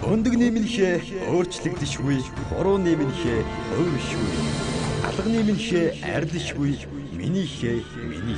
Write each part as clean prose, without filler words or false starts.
Өндөг нэмэнхээ өөрчлөгдөшгүй, хуруу нэмэнхээ хувишгүй. Алга нэмэнхээ арилшгүй, минийхээ миний.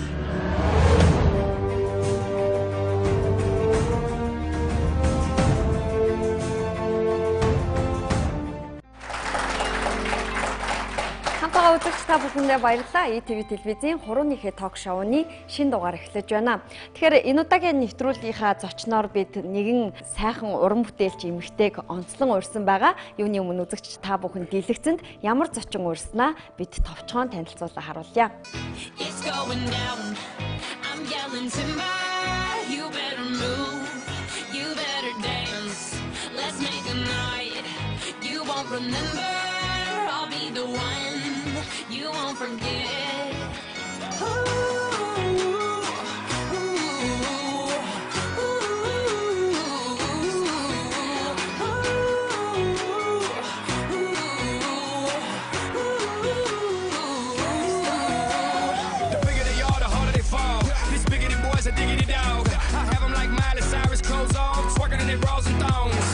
Үзэгч та бүхэндээ баярлалаа. ETV телевизийн хурууныхээ ток шоуны шинэ дугаар эхлэж байна. Тэгэхээр энэ удаагийн нэвтрүүлгийнхаа зочноор бид нэгэн сайхан уран бүтээлч эмэгтэйг онцлон урьсан байгаа. Юуны өмнө үзэгч та бүхэн дэлгэцэнд ямар зочин урьснаа бид товчхон танилцуулан харуулъя. You won't forget. The bigger they are, the harder they fall. This bigger than boys, I diggity dog. I have them like Miley Cyrus, clothes off, twerking in their bras and thongs.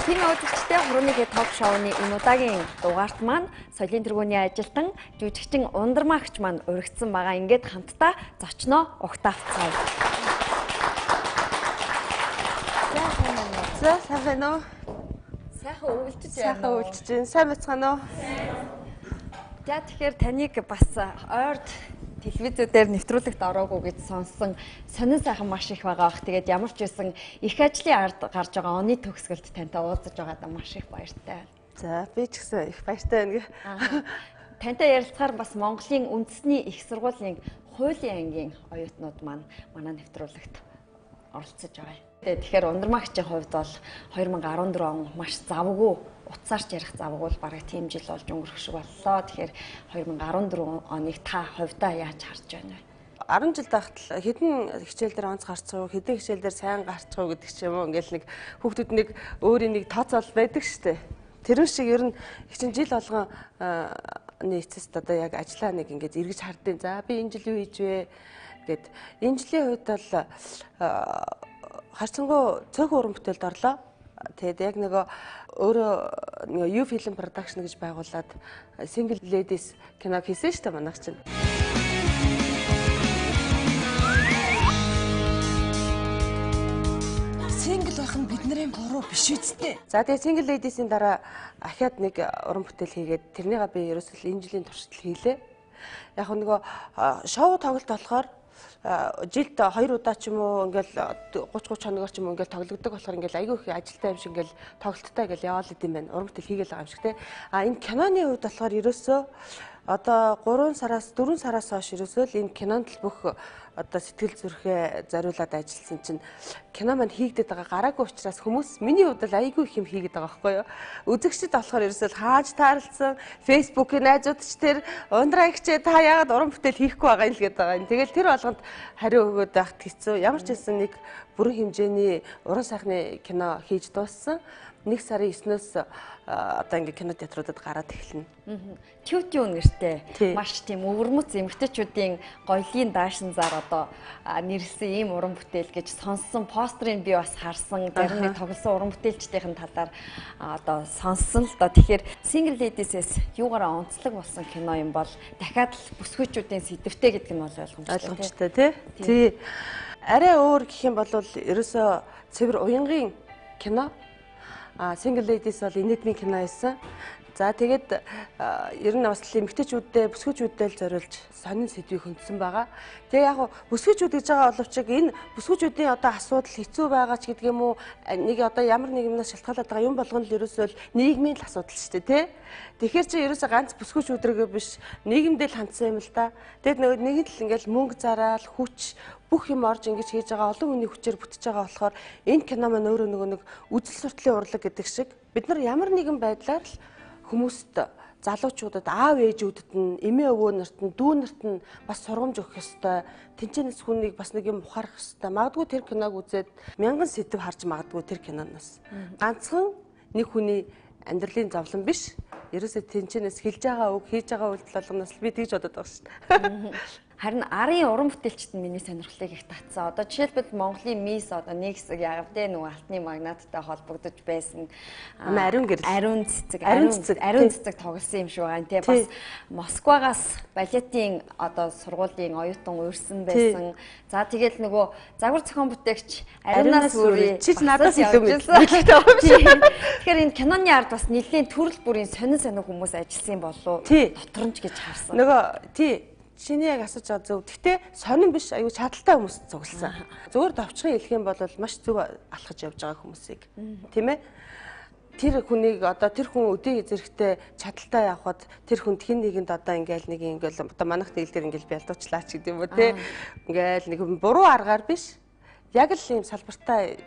Тийм үзэгчтэй хурууныхээ ток шоуны энэ удаагийн дугаарт маань соёлын тэргүүний ажилтан жүжигчин Ундрмагч маань уригдсан байгаа. Ингээд хамтдаа зочноо угтаавцгаая. За сайн байна уу? Сайхан өвлжиж байна. Сайхан өвлжиж байна. Сайн бацгаана уу? За тэгэхээр таныг бас ойрд телевизүүдээр нэвтрүүлэгт ороогүй гэж сонссон сонин сайхан маш их байгаа бах. Тэгээд ямар ч байсан их ажлын ард гарч байгаа оны төгсгөлд тантай уулзаж байгаадаа маш их баяртай. За би ч гэсэн их баяртай байна. Тантай ярилцахаар бас Монголын үндэсний их сургуулийн хуулийн ангийн оюутнууд маань манай нэвтрүүлэгт оролцож байгаа. Тэгэхээр Ундрмагчийн хувьд бол 2014 он маш завгүй утсаарч ярих завгүй бол бараг тийм жил болж өнгөрөх шиг боллоо. Тэгэхээр 2014 оныг та хувьдаа яаж харж байна вэ? 10 жил байхад л хэдэн хичээл дээр онц гарцгаа, хэдэн хичээл дээр сайн гарцгаа гэдэг ч юм уу. Ингээл нэг хүүхдүүд нэг өөрийн нэг тооцоол байдаг штэ. Тэр шиг ер нь их чинь жил болгон эцэст одоо яг ажиллаа нэг ингээд эргэж хардیں۔ За би энэ жил юу хийж вэ гэд энэ жилийн хувьд бол харцангуй цөөхөн уран бүтээлд орлоо. Тэгээд яг нөгөө өөрөө U Film Production гэж байгуулад Single Ladies кино хийсэн шүү дээ манайх чинь. Single байх нь бидний буруу биш үсттэй. За тэгээд Single Ladies-ийн дараа ахиад нэг уран бүтээл хийгээд тэрнийгээ би ерөөсөл энэ жилийн туршид хийлээ. Яг нөгөө шоу тоглолт болохоор жилд 2 удаа ч юм уу ингээл 30 хоногор ч юм уу ингээл тоглогддог болохоор ингээл айгүй их ажилтай юм шиг ингээл тоглолттой ингээл яваал идэм байна. Уран бүтээл хийгээл байгаа юм шиг те. Энэ киноны хувьд болохоор ерөөсөө одоо 3 сараас 4 сараас хойш ерөөсөө л энэ кинонд л бүх одоо сэтгэл зүрхээ зориулаад ажилласан чинь кино маань хийгдэт байгаа гараагүй учраас хүмүүс миний хувьд л айгүй их юм хийгээд байгаа байхгүй юу. Үзэгчд болохоор ерөөсөө хааж таарлцсан Facebook-ийн найзуудч тэр Ундрагчээ та яагаад уран бүтээл хийхгүй байгаа юм л гээд байгаа юм. Тэгэл тэр болгонд хариу өгөөд байхад хэцүү. Ямар ч хэлсэн нэг бүрэн хэмжээний уран сайхны кино хийж дууссан. 1 сарын 9-өөс одоо ингээ кино театруудад гараад эхэлнэ. Тютю нэртэй маш тийм өвөрмөц эмэгтэйчүүдийн гоёлын даашин зар одоо нэрлсэн ийм уран бүтээл гэж сонссон постерыг би бас харсан. Зарим нэг тоглосон уран бүтээлчдийн талаар одоо сонссон л доо. Тэгэхээр Single Ladies-ээс юугаараа онцлог болсон кино юм бол дахиад л бүсгүйчүүдийн сэдвтэй гэдэг нь бол ойлгомжтой тий. Арай өөр гэх юм бол ерөөсөө цэвэр уянгийн кино. Single Ladies бол инээдмийн кино байсан. За тэгээд ер нь бас эмэгтэйчүүдтэй бүсгүйчүүдтэй л зориулж сонин сэдвийг хөндсөн байгаа. Тэгээ яг бүсгүйчүүд гэж байгаа боловч энэ бүсгүйчүүдийн одоо асуудал хэцүү байгаа ч гэдэг юм уу нэг одоо ямар нэг юмнаас шалтгаалаад байгаа юм болгоно л ерөөсөө нийгмийн л асуудал шүү дээ тий. Тэгэхээр чи ерөөсөө ганц бүсгүйчүүдрээ биш нийгэмдээ л хандсан юм л да. Тэгээд нэг л ингээл мөнгө зараал хүч бүх юм орж ингэж хийж байгаа олон хүний хүчээр бүтэж байгаа болохоор энэ кино маань өөрөө нэг үзэл суртлын урлаг гэдэг шиг бид нар ямар нэгэн байдлаар л хүмүүст залуучуудад аав ээжүүдэд нь эмээ өвөө нарт нь дүү нарт нь бас сургамж өгөх ёстой. Тэнцэнэс хүнийг бас нэг юм ухаарах ёстой. Магадгүй тэр киног үзээд мянган сэдв харж магадгүй тэр киноноос. Ганцхан нэг хүний амьдралын зовлон биш. Ерөөсөө тэнцэнэс хэлж байгаа үг хийж байгаа үйлдэл болгоноос би тэгж бодод байгаа шүү дээ. Харин арын уран бүтээлчд нь миний сонирхлыг их татсан. Одоо жишээлбэл Монголын мис одоо нэг хэсэг яав дээ нөгөө алтны магнаттай холбогдож байсан. Ариун гэрэл. Ариун цэцэг тоглосон юм шиг байгаа. Тэгээ бас Москвагаас балетын одоо сургуулийн оюутан урьсан байсан. За тэгэл нөгөө загвар зохион бүтээгч Ариунаас үрээ чич надаас илүү мэдсэн. Тэгэхээр энэ киноны ард бас нэлийн төрөл бүрийн сонин хүмүүс ажилласан болов. Дотор нь ч гэж харсан. Нөгөө чиний яг асууж байгаа зөв. Гэхдээ сонин биш, аюу чадaltaй хүмүүс цугласан. Зөвөр давчхан хэлэх юм бол маш зөв алхаж явж байгаа хүмүүсийг. Тийм ээ? Тэр хүнийг одоо тэр хүн өдөө зэрэгтэй чадaltaй явхад тэр хүнд хин нэгэнд одоо ингээл одоо манайх нээл дээр ингээл бялдуучлаач гэдэг юм уу те. Ингээл нэг буруу аргаар биш. Яг л ийм салбартаа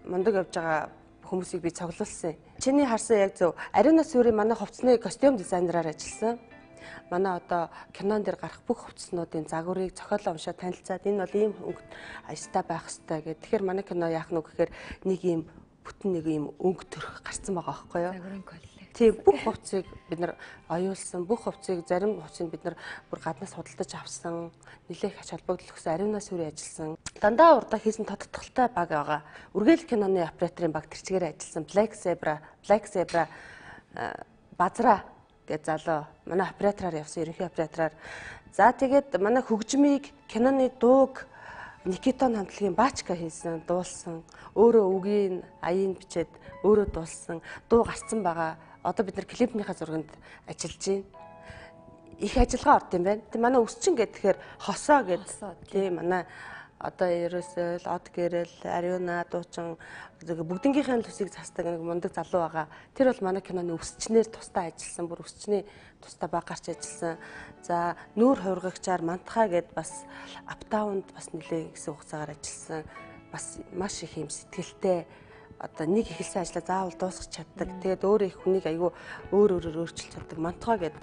мундаг явж байгаа хүмүүсийг би цуглуулсан. Чиний харсан яг зөв. Ариунаас үрээ манай хувцсны костюм дизайнераар ажилласан. Манай одоо кинон дээр гарах бүх хувцснуудын загварыг зохиолоо уншаад танилцаад энэ бол ийм өнгөт аястай байх хэрэгтэй гэх. Тэгэхээр манай кино яах нь гэхээр нэг ийм бүтэн нэг ийм өнгө төрх гарсан байгаа байхгүй юу? Загварын коллект. Тийм бүх хувцсыг бид нар оюулсан, бүх хувцсыг зарим хувцсыг бид нар бүр гаднаас худалдаж авсан, нэлээх ач холбогдол өгсөн, ариунаас үрээ ажилласан. Дандаа урдаа хийсэн тодтогтой баг байгаа. Үргээл киноны операторын баг тэрчгээр ажилласан Black Zebra Базра гэж залуу манай оператораар явсан, ерөнхий оператораар. За тэгээд манай хөгжмийг киноны дууг Никитон хамтлагийн Баачка хийсэн, дуулсан. Өөрөө үгийн аяыг бичээд өөрөө дуулсан. Дуу гарцсан байгаа. Одоо бид нар клипнийхаа зурганд ажиллаж байна. Их ажиллагаа орд юм байна. Тэг манай өсчин гэхээр хосоо гэдэг. Тийм манай одоо ерөөсөө од гэрэл, ариуна, дуучин бүгднгийнхээ төсийг цастаг нэг мундаг залуу байгаа. Тэр бол манай киноны өсчнээр тусдаа ажилласан, бүр өсчний тусдаа баг гарч ажилласан. За нүүр хувиргагчаар Мантхаа гэд бас Аптаунд бас нэлээ гэсэн хугацаагаар ажилласан. Бас маш их юм сэтгэлтэй одоо нэг ихэлсэн ажлаа заавал дуусгах чаддаг. Тэгээд өөрөө их хүнийг айгүй өөрөөр өөрчилж чаддаг. Мантхаа гэд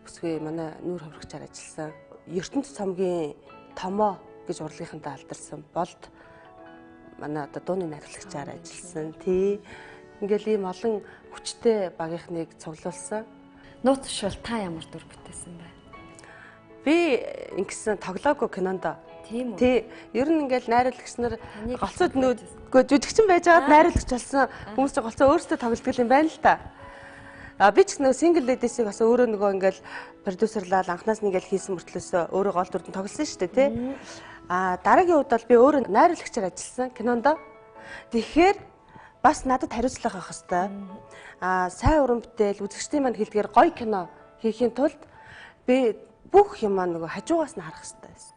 бүсгүй манай нүүр хувиргагчаар ажилласан. ертөнц цамгийн томоо гэж урлагийнхантаа алдарсан болд манай одоо дууны найруулагчаар ажилласан. Ингээл ийм олон хүчтэй багийнхныг цуглуулсан. Нууц шул та ямар дүр бүтээсэн бэ? Би ингэсэн тоглоагүй кинонд. Тийм үү? Тий. Ер нь ингээл найруулагч нар голцоод нүүдгөө жүжигчин байж байгаад найруулагч болсон хүмүүс ч голцоо өөрсдөө тоглодог юм байна л та. Би ч нөгөө single ladies-ийг бас өөрөө нөгөө ингээл продюсерлал анхнаас нь ингээл хийсэн мөртлөөсөө өөрөө гол дүрдэн тоглосон шүү дээ, тий. Дараагийн үед бол би өөрөө найруулагчаар ажилласан кинонд. Тэгэхээр бас надад хариуцлага авах хэвээр. Сайн уран бүтээл үзэгчдийн маань хэлдгээр гоё кино хийхийн тулд би бүх юм нөгөө хажуугаас нь харах хэвээр байсан.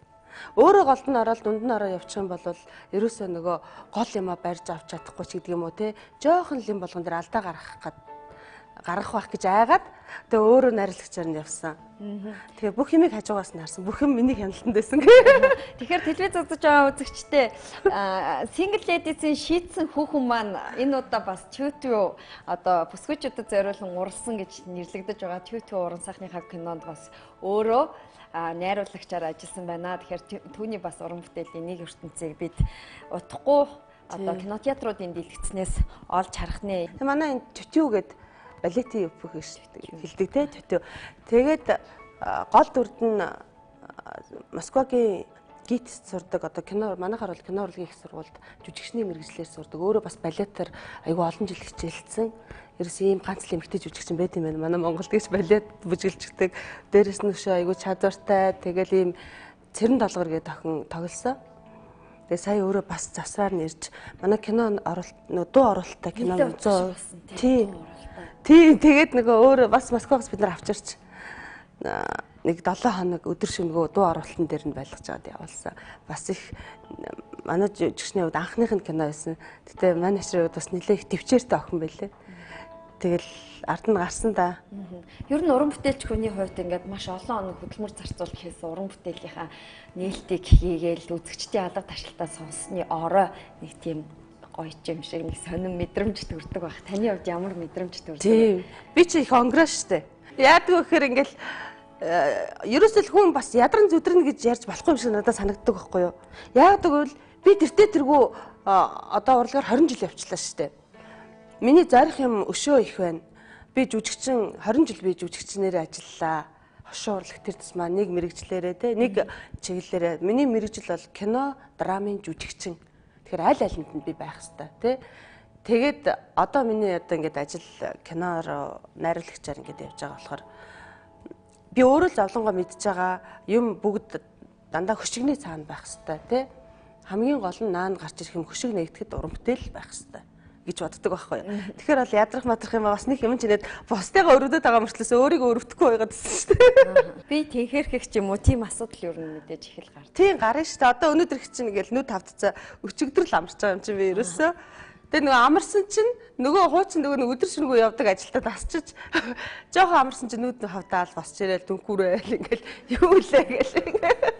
Өөрөө голд нь ороод дунд нь ороо явчих юм бол ерөөсөө нөгөө гол юмаа барьж авч чадахгүй ч гэдэг юм уу те. Жоохон лим болгон дээр алдаа гаргах байх гэж айгаад тэгээ өөрөө найруулагчаар нь явсан. Тэгээ бүх юмыг хажуугаас нь харсан. Бүх юм миний хяналтанд байсан. Тэгэхээр телевиз үзэж байгаа үзэгчтэй single ladies-ийн шийдсэн хүүхэн маань энэ удаа бас Тютю одоо бүсгүйчүүдэд зориулсан уралсан гэж нэрлэгдэж байгаа Тютю уран сайхныхаа кинонд бас өөрөө найруулагчаар ажилласан байна. Тэгэхээр түүний бас уран бүтээлийн нэг ертөнцийг бид утахгүй одоо кинотеатруудын дэлгэцнээс олж харах нэ. Манай энэ Тютю гэдэг балетын өвпөх хэлдэг те Тютю. Тэгээд гол дүрд нь Москвагийн ГИТ-ст сурдаг одоо кино манайхаар бол кино урлагийн их сургуульд жүжигчний мэргэжлээр сурдаг. Өөрөө бас балетаар айгүй олон жил хичээлсэн. Ерөөс ийм ганц л эмэгтэй жүжигчин байт юм байна. Манай Монголд гэж балет бүжиглждэг. Дээрээс нь өшөө айгүй чадвартай. Тэгэл ийм цэрэн долгор гэдэг охин тоглосон. Тэгээ сая өөрөө бас засваар нэрж манай кино дуу оруулалттай кино 100%. Тий, тэгээд нөгөө өөрөө бас Москвагаас бид нар авчирч нэг 7 хоног өдөр шөнөгөө дуу оруулалтын дээр нь байлгаж аваад явуулсан. Бас их манай жүжигчний хувьд анхных нь кино байсан. Гэтэ манай ширээ бас нэлээд төвчээртэй охин байлээ. Тэгэл ард нь гарсан да. Ер нь уран бүтээлч хүний хувьд ингээд маш олон оног хөдөлмөр зарцуулж хийсэн уран бүтээлийнхаа нээлтийг хийгээл үзэгчдийн алга ташлалтаа сонссны орой нэг тийм гоё юм шиг нэг сонин мэдрэмж төрдөг баг. Таны хувьд ямар мэдрэмж төрдөг вэ? Би ч их онгороо штэ. Яадаг вэ гэхээр ингээл ерөөсөө хүн бас ядран зүдрэн гэж ярьж болохгүй юм шиг надад санагддаг байхгүй юу? Яагаад гэвэл би тэртээ одоо урлагаар 20 жил явчлаа штэ. Миний зарих юм өшөө их байна. Би жүжигчин 20 жил би жүжигчнээр ажиллаа. хошуу урлаг тэр тусмаа нэг мэрэгчлэрээ те нэг чиглэлээрээ миний мэрэгжил бол кино, драмын жүжигчин. Тэгэхээр аль алинд нь би байх хэвээр те. Тэгээд одоо миний одоо ингээд ажил киноор найруулагчаар ингээд явж байгаа болохоор би өөрөө л зовлонгоо мэдж байгаа юм бүгд дандаа хөшигний цаана байх хэвээр те. Хамгийн гол нь наанд гарч ирэх юм хөшиг нэгдэхэд уран бүтээл байх хэвээр гэж боддог байхгүй юу. Тэгэхээр бол ядрах мадрах юм бас нэг юм ч нэт бусдыгаа өрөвдөд байгаа мөртлөөс өөрийгөө өрөвдөхгүй байгаад байсан шүү дээ. Би тэнхэрхэх ч юм уу тийм асуудал юу мэдээж их л гардаг. Тийм гарна шүү дээ. Одоо өнөөдөр их чинь ингээл нүд тавтцаа өчигдрөл амарч байгаа юм чинь би ерөөсөө. Тэгээ нөгөө амарсан чинь нөгөө хуучин нөгөө өдөр шөнөгүй явдаг ажилтаа тасчиж жоохон амарсан чинь нүд хавдаал босч ирээл дүнхүүрээл ингээл юу лээ гээл.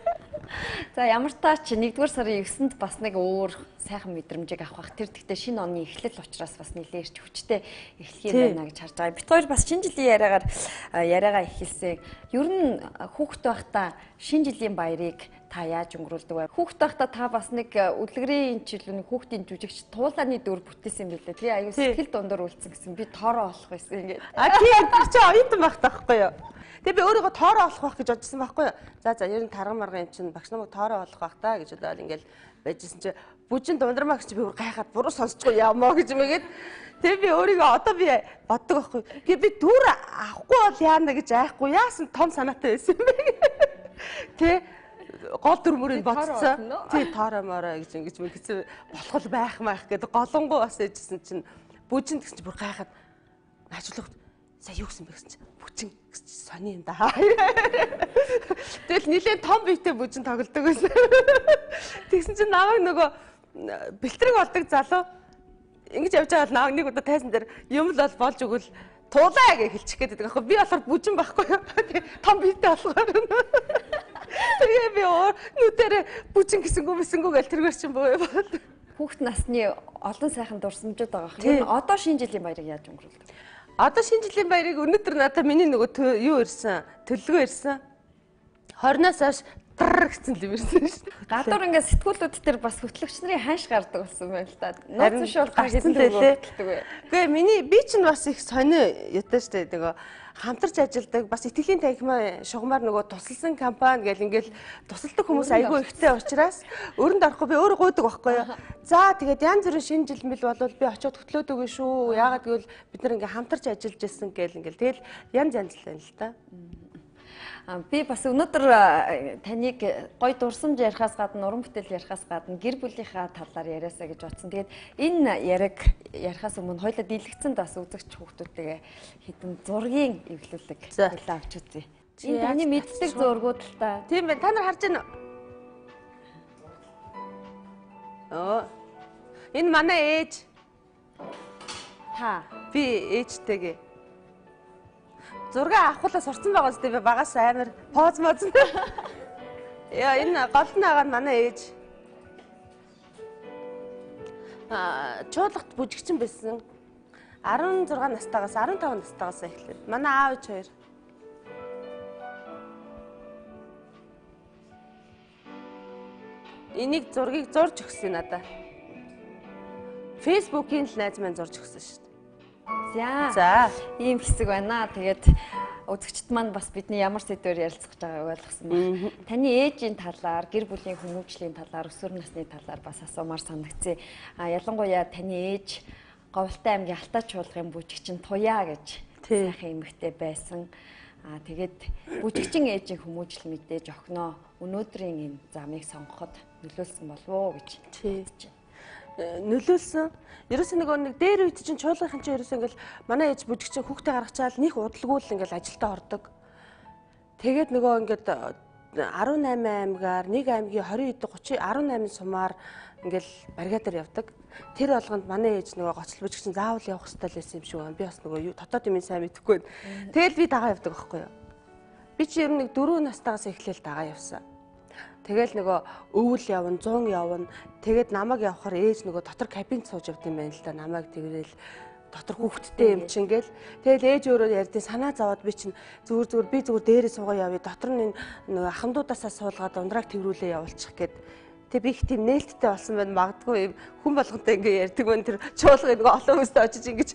За ямар таач 1-р сарын 9-нд бас нэг өөр сайхан мэдрэмжийг авах. Тэр гэхдээ шинэ оны эхлэл учраас бас нэлээд ирч хүчтэй эхлэх юм байна гэж харж байгаа. Бид хоёр бас шинэ жилийн яриагаа эхэлсэн. Ер нь хүүхэд байхдаа шинэ жилийн баярыг та яаж өнгөрүүлдэг вэ? Хүүхэд байхдаа та бас нэг үлгэрийн чиглэл хүүхдийн жүжигч туулааны дүр бүтээсэн юм билээ. Тэгээ аюу сэтгэл дундор үлдсэн гэсэн. Би тоороо олох байсан ингээд. Тийм чи оюутан байх таахгүй юу? Тэгээ би өөрийгөө тоороо олох байх гэж бодсон байхгүй юу? За ер нь тарган марган юм чинь багш намайг тоороо олох байх та гэж бодоод ингээл байжсэн чи бүжин дундармаа гэж би бүр гайхаад буруу сонсчихгүй яамаа гэж мэгээд тэгээ би өөрийгөө одоо би боддог байхгүй. Тэгээ би дүр авахгүй бол яана гэж айхгүй яасан том санаатай байсан юм бэ? Тэ гол дүр мөрөнд бодцсон. Тий тоороо мороо гэж ингэж мэгцэн болох л байх маах гэдэг голонгоо бас ээжсэн чинь бүжин гэсэн чи бүр гайхаад ажиглах сая юу гэсэн бэ гэсэн чи бүжин сони юм да. Тэгэл нилээн том биетэй бүжин тоглодог байсан. Тэгсэн чинь намайг нөгөө бэлтрэг болдог залуу ингэж явж байгаа бол нэг удаа тайсан дээр юм л болж өгвөл туулаа гэж хэлчих гээд байдаг аахгүй. Би болохоор бүжин байхгүй юу. Том биетэй болохоор. Тэгээ би нүдэрэ бүжин гэсэнгүү мэсэнгүү гэл тэргээр чинь боо. Хүүхэд насны олон сайхан дурсамжууд байгаа хэрэг. Энэ одоо шинэ жилийн баярыг яаж өнгөрүүлдэг? Одоо шинэ жилийн баярыг өнөөдөр надад миний нөгөө юу ирсэн? Төлөвлөгөө ирсэн. 20-наас хойш гэсэн л ирсэн шүү дээ. Гадуур ингээд сэтгүүлүүд төр бас хөтлөгч нарын ханш гардаг болсон байна л да. Нууц шуулах гэсэн лээ. Үгүй миний би ч бас их сонио ятаа шүү дээ. Нөгөө хамтарч ажилладаг бас итгэлийн танхимаа шугамар нөгөө тусалсан компани гэл ингээл тусалдаг хүмүүс айгүй ихтэй учраас өрөнд орохгүй би өөрөө гуйдаг байхгүй юу. За тэгээд янз бүрийн шинэ жил мэл болвол би очиод хөтлөөд өгнө шүү. Яагаад гэвэл бид нар ингээ хамтарч ажиллаж байсан гэл ингээл тэгэл янз янз л байна л да. Би бас өнөөдөр таныг гой дурсамж ярихаас гадна уран бүтээл ярихаас гадна гэр бүлийнхаа талаар яриасаа гэж бодсон. Тэгээд энэ яриг ярихаас өмнө хоёулаа дийлэгцэнд бас үзэгч хүүхдүүдтэйгээ хэдэн зургийн эвлүүлэг хэлээ авч үзье. Энэ таны мэддэг зургууд л та. Тийм байна. Та нар харж байна уу? Энэ манай ээж. Та. Би ээжтэйгээ зураг авахлаа сурцсан байгаа зү би багаас амар поз моз. Яа энэ гол нь байгаа нь манай ээж. Чуулгад бүжигчин байсан. 16 настайгаас 15 настайгаас эхлээд манай аав ээж хоёр. Энийг зургийг зурж өгсөн надаа. Facebook-ийн л найз маань зурж өгсөн шүү дээ. За ийм хэсэг байна. Тэгээд үзэгчд маань бас бидний ямар сэдвээр ярилцах гэж байгааг ойлгосон байна. Таны ээжийн талаар, гэр бүлийн хүмүүжлийн талаар, өсвөр насны талаар бас асуумаар санагдсан. Ялангуяа таны ээж Говьлтай аймгийн Алтай чуулгын бүжигчин Туяа гэж сайхан эмэгтэй байсан. Тэгээд бүжигчин ээжийн хүмүүжил мэдээж огноо өнөөдрийн энэ замыг сонгоход нөлөөлсөн болов уу гэж бодож байна. Нөлөөлсөн. Ерөөсөө нэг дээр үйт чинь чуулгын чинь ерөөсөө ингээл манай ээж бүжигчин хүүхдээ гаргачаал них удалгүй л ингээл ажилдаа ордог. Тэгээд нөгөө ингээд 18 аймгаар нэг аймгийн 20 30 18 сумаар ингээл барига дээр явдаг. Тэр болгонд манай ээж нөгөө гоцлол бүжигчин заавал явах хэрэгтэй л байсан юм шиг байна. Би бас нөгөө дотоод юм сайн мэдэхгүй байна. Тэгэл би дагаа явдаг байхгүй юу? Би чи ер нь 4 настайгаас эхлээл дагаа явсан. Тэгэл нөгөө өвөл явна, 100 явна. Тэгээд намайг явахаар ээж нөгөө дотор кабинд сууж явд юм байна л да. Намайг тэгрээл дотор хүүхдтэй юм чинь гэл. Тэгэл ээж өөрөө ярьдیں۔ Санаа зовоод би чинь зүгээр дээрээ суугаа явъя. Дотор нь нөгөө ахмадуудаасаа суулгаад ундраг тэрүүлээ явуулчих гээд Тэг би их тийм нээлттэй болсон байна. Магадгүй юм хүн болгонтэй ингээ ярьдаг байна. Тэр чуулга нэг олон хүмүүстэй очиж ингэж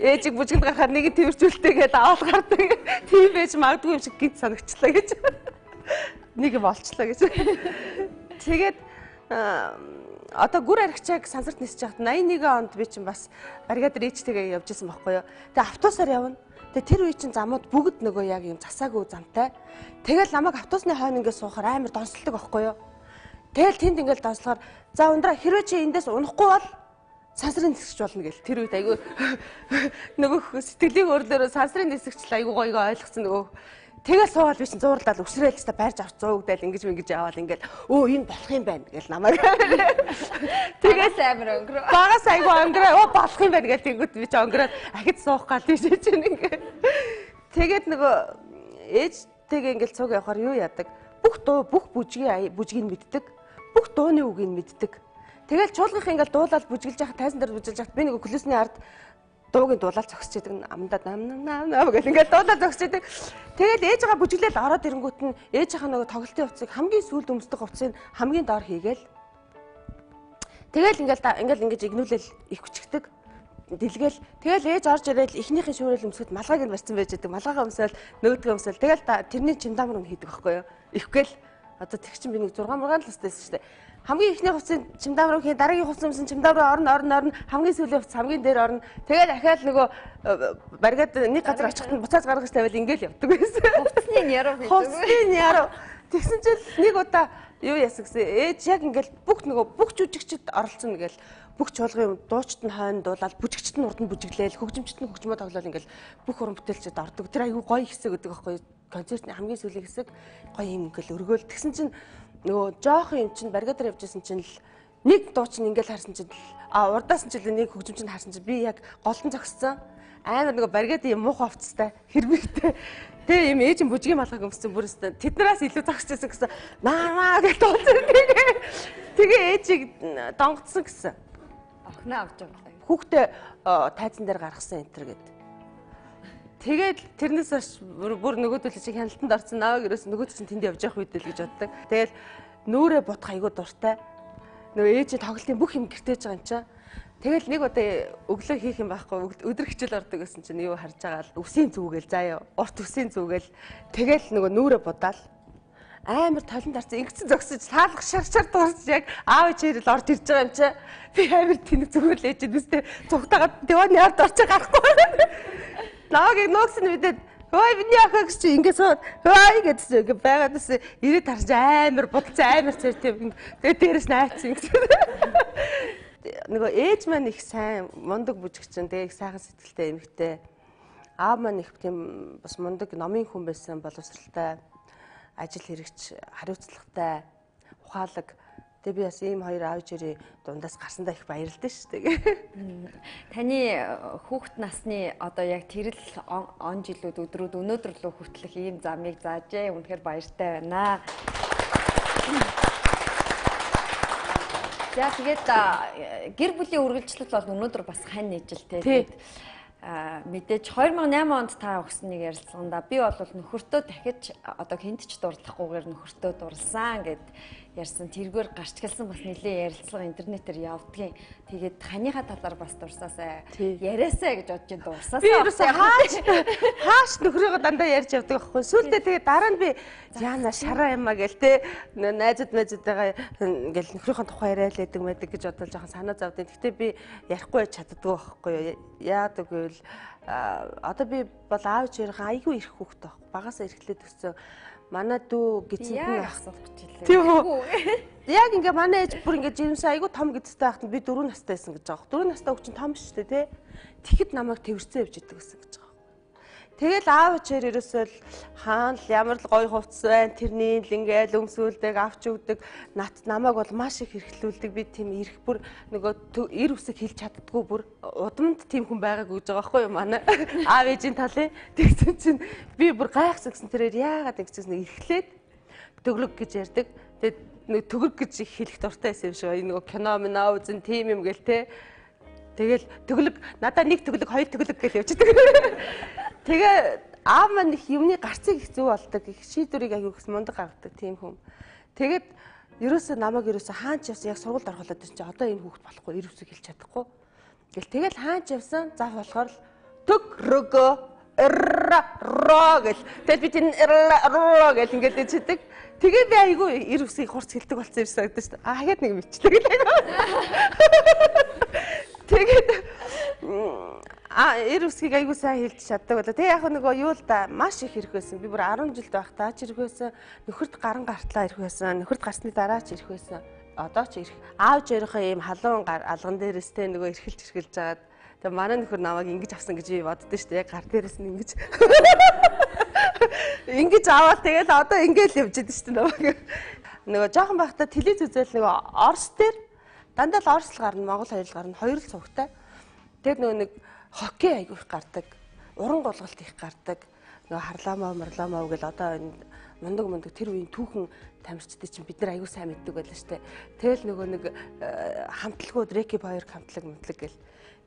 ээжиг бүжгэнд гарахаар нэг тэрвэржүүлтэйгээд аваад гардаг. Тийм байж магадгүй юм шиг гинт санагчлаа гэж. Нэг юм олчлаа гэж. Тэгээд одоо гүр аригчааг сансарт нисэж байхад 81 онд би чинь бас бригадир ээжтэйгээ явж исэн байхгүй юу. Тэгээ автобусаар явна. Тэгээ тэр үе чинь замууд бүгд нөгөө яг юм засаагүй замтай. Тэгэл намайг автобусны хойно ингээд суухаар амар донсолдог байхгүй юу. Тэгэл тэнд ингээд донслохоор за ундраа хэрвээ чи эндээс унахгүй бол сансрын нисгч болно гэл. Тэр үед айгүй нөгөө сэтгэлийн өөрлөөр сансрын нисгч айгүй гоёго ойлгосон нөгөө. Тэгэл суугаад би чинь зууралдаад өсрөөл та барьж авч зуугдаал ингэж аваад ингээд өө энэ болох юм байна гэл намайг. Тэгэл амар өнгөрөө. Багаас айгүй өнгөрөө өө болох юм байна гэл тэнгууд би чи өнгөрөөд ахиж суух гал тийш чинь ингээд. Тэгээд нөгөө ээжтэйгээ ингээд цуг явахаар юу яадаг? Бүх бүжгийг мэддэг. Бүх дууны үгийг мэддэг. Тэгэл чуулгах ингээл дуулаад бүжгэлж яхад тайзан дээр бүжгэлж яхад би нэг клүсний ард дуугийн дуулаад зогсож идэг амдаа нам гэл ингээл дуулаад зогсож идэг. Тэгэл ээжигээ бүжгэлэл ороод ирэнгүүт нь ээжийнхаа нөгөө тоглолтын хувцсыг хамгийн сүүлд өмсдөг хувцсыг хамгийн доор хийгээл. Тэгэл ингээл ингэж игнүүлэл их хүчгдэг. Дэлгээл тэгэл ээж орж ирэл эхнийхэн шүүрэл өмсгөд малгайг нь барьсан байж байгаа. Малгайгаа өмсөөл нөгөөдгөө өмсөөл тэгэл тэрний чимдаамар нь хийдэг байхгүй юу? Ихгээл одоо тэг чинь би нэг 6 мургаан л өстэйсэн шүү дээ. Хамгийн ихний хувцсын чимдаамар хийн дараагийн хувцсан өмсөн чимдаамар орно хамгийн сүүлийн хувц хамгийн дээр орно. Тэгээд ахаал нөгөө баригад нэг газар очиход нь буцааж гаргаж тавиал ингээл явдаг байсан. Хувцсны няруу хийдэг. Хувцсны няруу. Тэгсэн чинь нэг удаа юу яасан гэсэн ээж яг ингээл бүх жүжигчд оролцсон ингээл бүх чуулгын дуучид нь хойно дуулаад бүжигчд нь урд нь бүжиглээл хөгжимчд нь хөгжмөө тоглоал ингээл бүх уран бүтээлчд ордог. Тэр айгүй гоё хэсэг гэдэг байхгүй юу? Концертны хамгийн сүүлийн хэсэг гоё юм ингээл өргөөл. Тэгсэн чинь нөгөө жоохон юм чинь баригадаар явж исэн чинь л нэг дуу чинь ингээл харсан чинь урдаас нь ч нэг хөгжимч нь харсан чинь би яг голдон зогссон. Амар нөгөө баригадын муухай хувцастай хэрвэгтэй. Тэгээ юм ээж нь бүжгийн малгайг өмссөн бүрээсээ тэднээс илүү зогсчихсан гэсэн наа гэж дууцсан. Тэгээ ээжийг донгодсон гэсэн. Охноо авч явлаа. Хүүхдээ тайзан дээр гаргасан энэ төр гэдэг. Тэгээд тэрнээс хойш бүр нөгөөдөл чи хяналтанд орсон наваг ерөөс нөгөөд чинь тэнд явж явах үед л гэж боддог. Тэгэл нүүрээ бодох айгуу дуртай. Нөгөө ээжийн тоглолтын бүх юм гэртээж байгаа юм чинь. Тэгэл нэг удаа өглөө хийх юм байхгүй өдөр хичээл ордог гэсэн чинь юу харж байгаа л өвсийн зүгэл заяа урт өвсийн зүгэл тэгэл нөгөө нүүрээ будаал амар талент дарсан ингэсэн зогсож саалах шарчаар дуусч яг аав ичээрэл орж ирж байгаа юм чи би амар тэнэг зүгэл ээж нүстэй цугтагаад диваны ард орж гарахгүй лагийг нуугсан мэдээд ой миний ахагч чи ингэ сууд ой гэдсэн ингэ байгаадас ирээд харж амар бодолцоо амар цэр тийм тэгээ дээрээс найцсан гэсэн нөгөө ээж маань их сайн мундаг бүжигчин тэгээ их сайхан сэтгэлтэй эмэгтэй аав маань их тийм бас мундаг номын хүн байсан боловсралтай ажил хэрэгч хариуцлагатай ухаалаг тэгээ би бас ийм хоёр аав ээжийн дундаас гарсандаа их баярлалтай шүү дээ. Таны хүүхэд насны одоо яг тэрл он жилүүд өдрүүд өнөөдөр лөө хүртэлх ийм замыг заажээ. Үнэхээр баяртай байна. За тэгээд гэр бүлийн үргэлжлэл бол өнөөдөр бас хань нийжилтэй. Тэгээд мэдээж 2008 онд та өгсөн нэг ярилцлаганда би бол нөхөртөө дахиж одоо хэнд ч дурлахгүйгээр нөхөртөө дурлсан гэд ярьсан. Тэргээр гарч гэлсэн бас нэлээ ярилцлага интернетээр явдгийн. Тэгээд ханыхаа талаар бас дурсаасаа яриасаа гэж бодож дурсаасаа. Би ерөөсөө хааш нөхрөөгөө дандаа ярьж явдаг байхгүй. Сүүлдээ тэгээд дараа нь би яана шараа юмаа гэл те найзуудтайгаа ингээл нөхрийнхөө тухай яриад байдаг мэдэг гэж бодож жоохон санаа зовдیں۔ Гэхдээ би ярихгүй чаддаггүй байхгүй. Яагаад гэвэл одоо би бол аав ээжийнхээ айгүй ирэх хүүхдтэй байхгүй. Багасаа эрхлээд өссөн. Манай дүү гизэнд нь асуух гэж хэлээ. Тийм үү. Яг ингээ манай ээж бүр ингээ жимсээ айгүй том гизтэй байхад би 4 настай байсан гэж байгаа. 4 настай хүүхд чинь том шүү дээ, тэ. Тэгэхэд намайг тэрвэрцэн явж идэг гэсэн гэж байгаа. Тэгэл аав ээжээр ерөөсөө л хаана л ямар л гоё хувцас байна, тэрний л ингээл өмсүүлдэг, авч өгдөг. Намайг бол маш их хэрхлүүлдэг. Би тийм ирэх бүр нөгөө ир үсэг хэлж чаддггүй бүр удамд тийм хүн байгаагүй гэж байгаа байхгүй юу манай аав ээжийн талын. Тэгсэн чинь би бүр гайхсан гэсэн тэрээр яагаад ингэсэн эрхлээд төглөг гэж ярьдаг. Тэгээд нэг төгөг гэж их хэлэх дуртай байсан юм шиг. Энэ нөгөө кино минаа үзэн тийм юм гээл те. Тэгэл төглөг надаа нэг төглөг хоёр төглөг гэж явчихдаг. Тэгээ аав маань их юмны гарцыг их зөв болдог, их шийдвэрийг аягүй их мундаг гаргадаг тийм хүн. Тэгээд ерөөсөө намайг ерөөсөө хаач явсан яг сургуульд орох болоод чинь одоо энэ хүүхд болохгүй ир үсэг хэлж чадахгүй. Тэгэл хаач явсан заах болохоор л төг рөгөө ро гэл тэгэл би тийм ро гэл ингээд ичдэг. Тэгээ би айгүй ир үсгийг хурц хэлдэг болсон юм санагдаж шүү дээ. Хаяад нэг мичдэг л. Тэгээд ир үсгийг айгүй сайн хэлж чаддаг болоо. Тэгээ яг нөгөө юу л да маш их ирэх байсан. Би бүр 10 жилд байхдаа ч ирэх байсан. Нөхөрт гаран гартлаа ирэх байсан. Нөхөрт гарсны дараа ч ирэх байсан. Одоо ч ирэх. Аавж өрийнхөө ийм халуун алган дээрээс тэ нөгөө эрхэлж жагаад тэгээ манай нөхөр намайг ингэж авсан гэж би боддоо шүү дээ. Яг гар дээрээс нь ингэж ингэж аваад тэгэл одоо ингээл явж идэв шүү дээ намайг. Нөгөө жоохон байхдаа телевиз үзэл нөгөө Орос дээр дандаа л Орос л гарна, Монгол хоёул гарна. Хоёр л цугтай. Тэгээд нөгөө нэг хоккей айгүй их гардаг. Уран голголт их гардаг. Нөгөө харлаамаа гэл одоо энэ мундаг тэр үеийн түүхэн тамирчдыг чинь бид нар айгүй сайн мэддэг байлаа шүү дээ. Тэгэл нөгөө нэг хамтлагууд Реки Баяр хамтлаг гэл.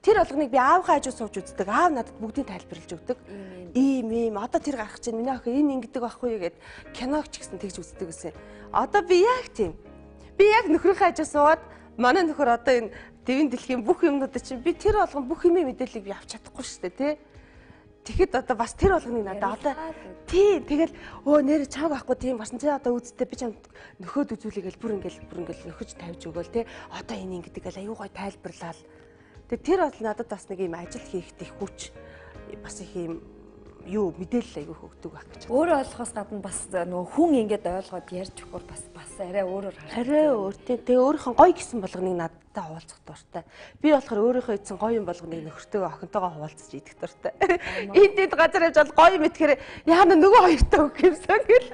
Тэр болгоныг би аавынхаа хажуу сууж үздэг. Аав надад бүгдийг тайлбарлаж өгдөг. Ийм одоо тэр гарах чинь миний охин энэ ингэдэг байхгүй гэд киног ч гэсэн тэгж үздэг гэсэн. Одоо би яг тийм. Би яг нөхрийнхээ хажуу суугаад манай нөхөр одоо энэ дэвийн дэлхийн бүх юмнуудад чинь би тэр болгон бүх юмээ мэдээллийг би авч чадахгүй шүү дээ, тий. Тэгэхэд одоо бас тэр болгоныг надад одоо тий тэгэл нэр чааг авахгүй тийм басан чи одоо үзтээ би чамд нөхөд үзүүлэгээл бүр ингээл нөхөж тавьж өгөөл тий. Одоо энэ ингэдэг гэл аюу гой тайлбарлал. Тэгээ тэр бол надад бас нэг юм ажил хийхэд их хүч бас их юм юу мэдээлэл аягүй өгдөг байх гэж. Өөрөө ойлгохоос гадна бас нөгөө хүн ингэж ойлгоод ярьж өгөхөр бас арай өөрөөр харагдав. Арай өөр тий. Тэгээ өөрийнхөө гоё гэсэн болгоныг надтай хуваалцах дуртай. Би болохоор өөрийнхөө эзэн гоё юм болгоныг нөхөртөөгөө охинтойгоо хуваалцаж идэх дуртай. Энд газар явж бол гоё мэдхээр яана нөгөө хоёртой өгөх юмсан гэл.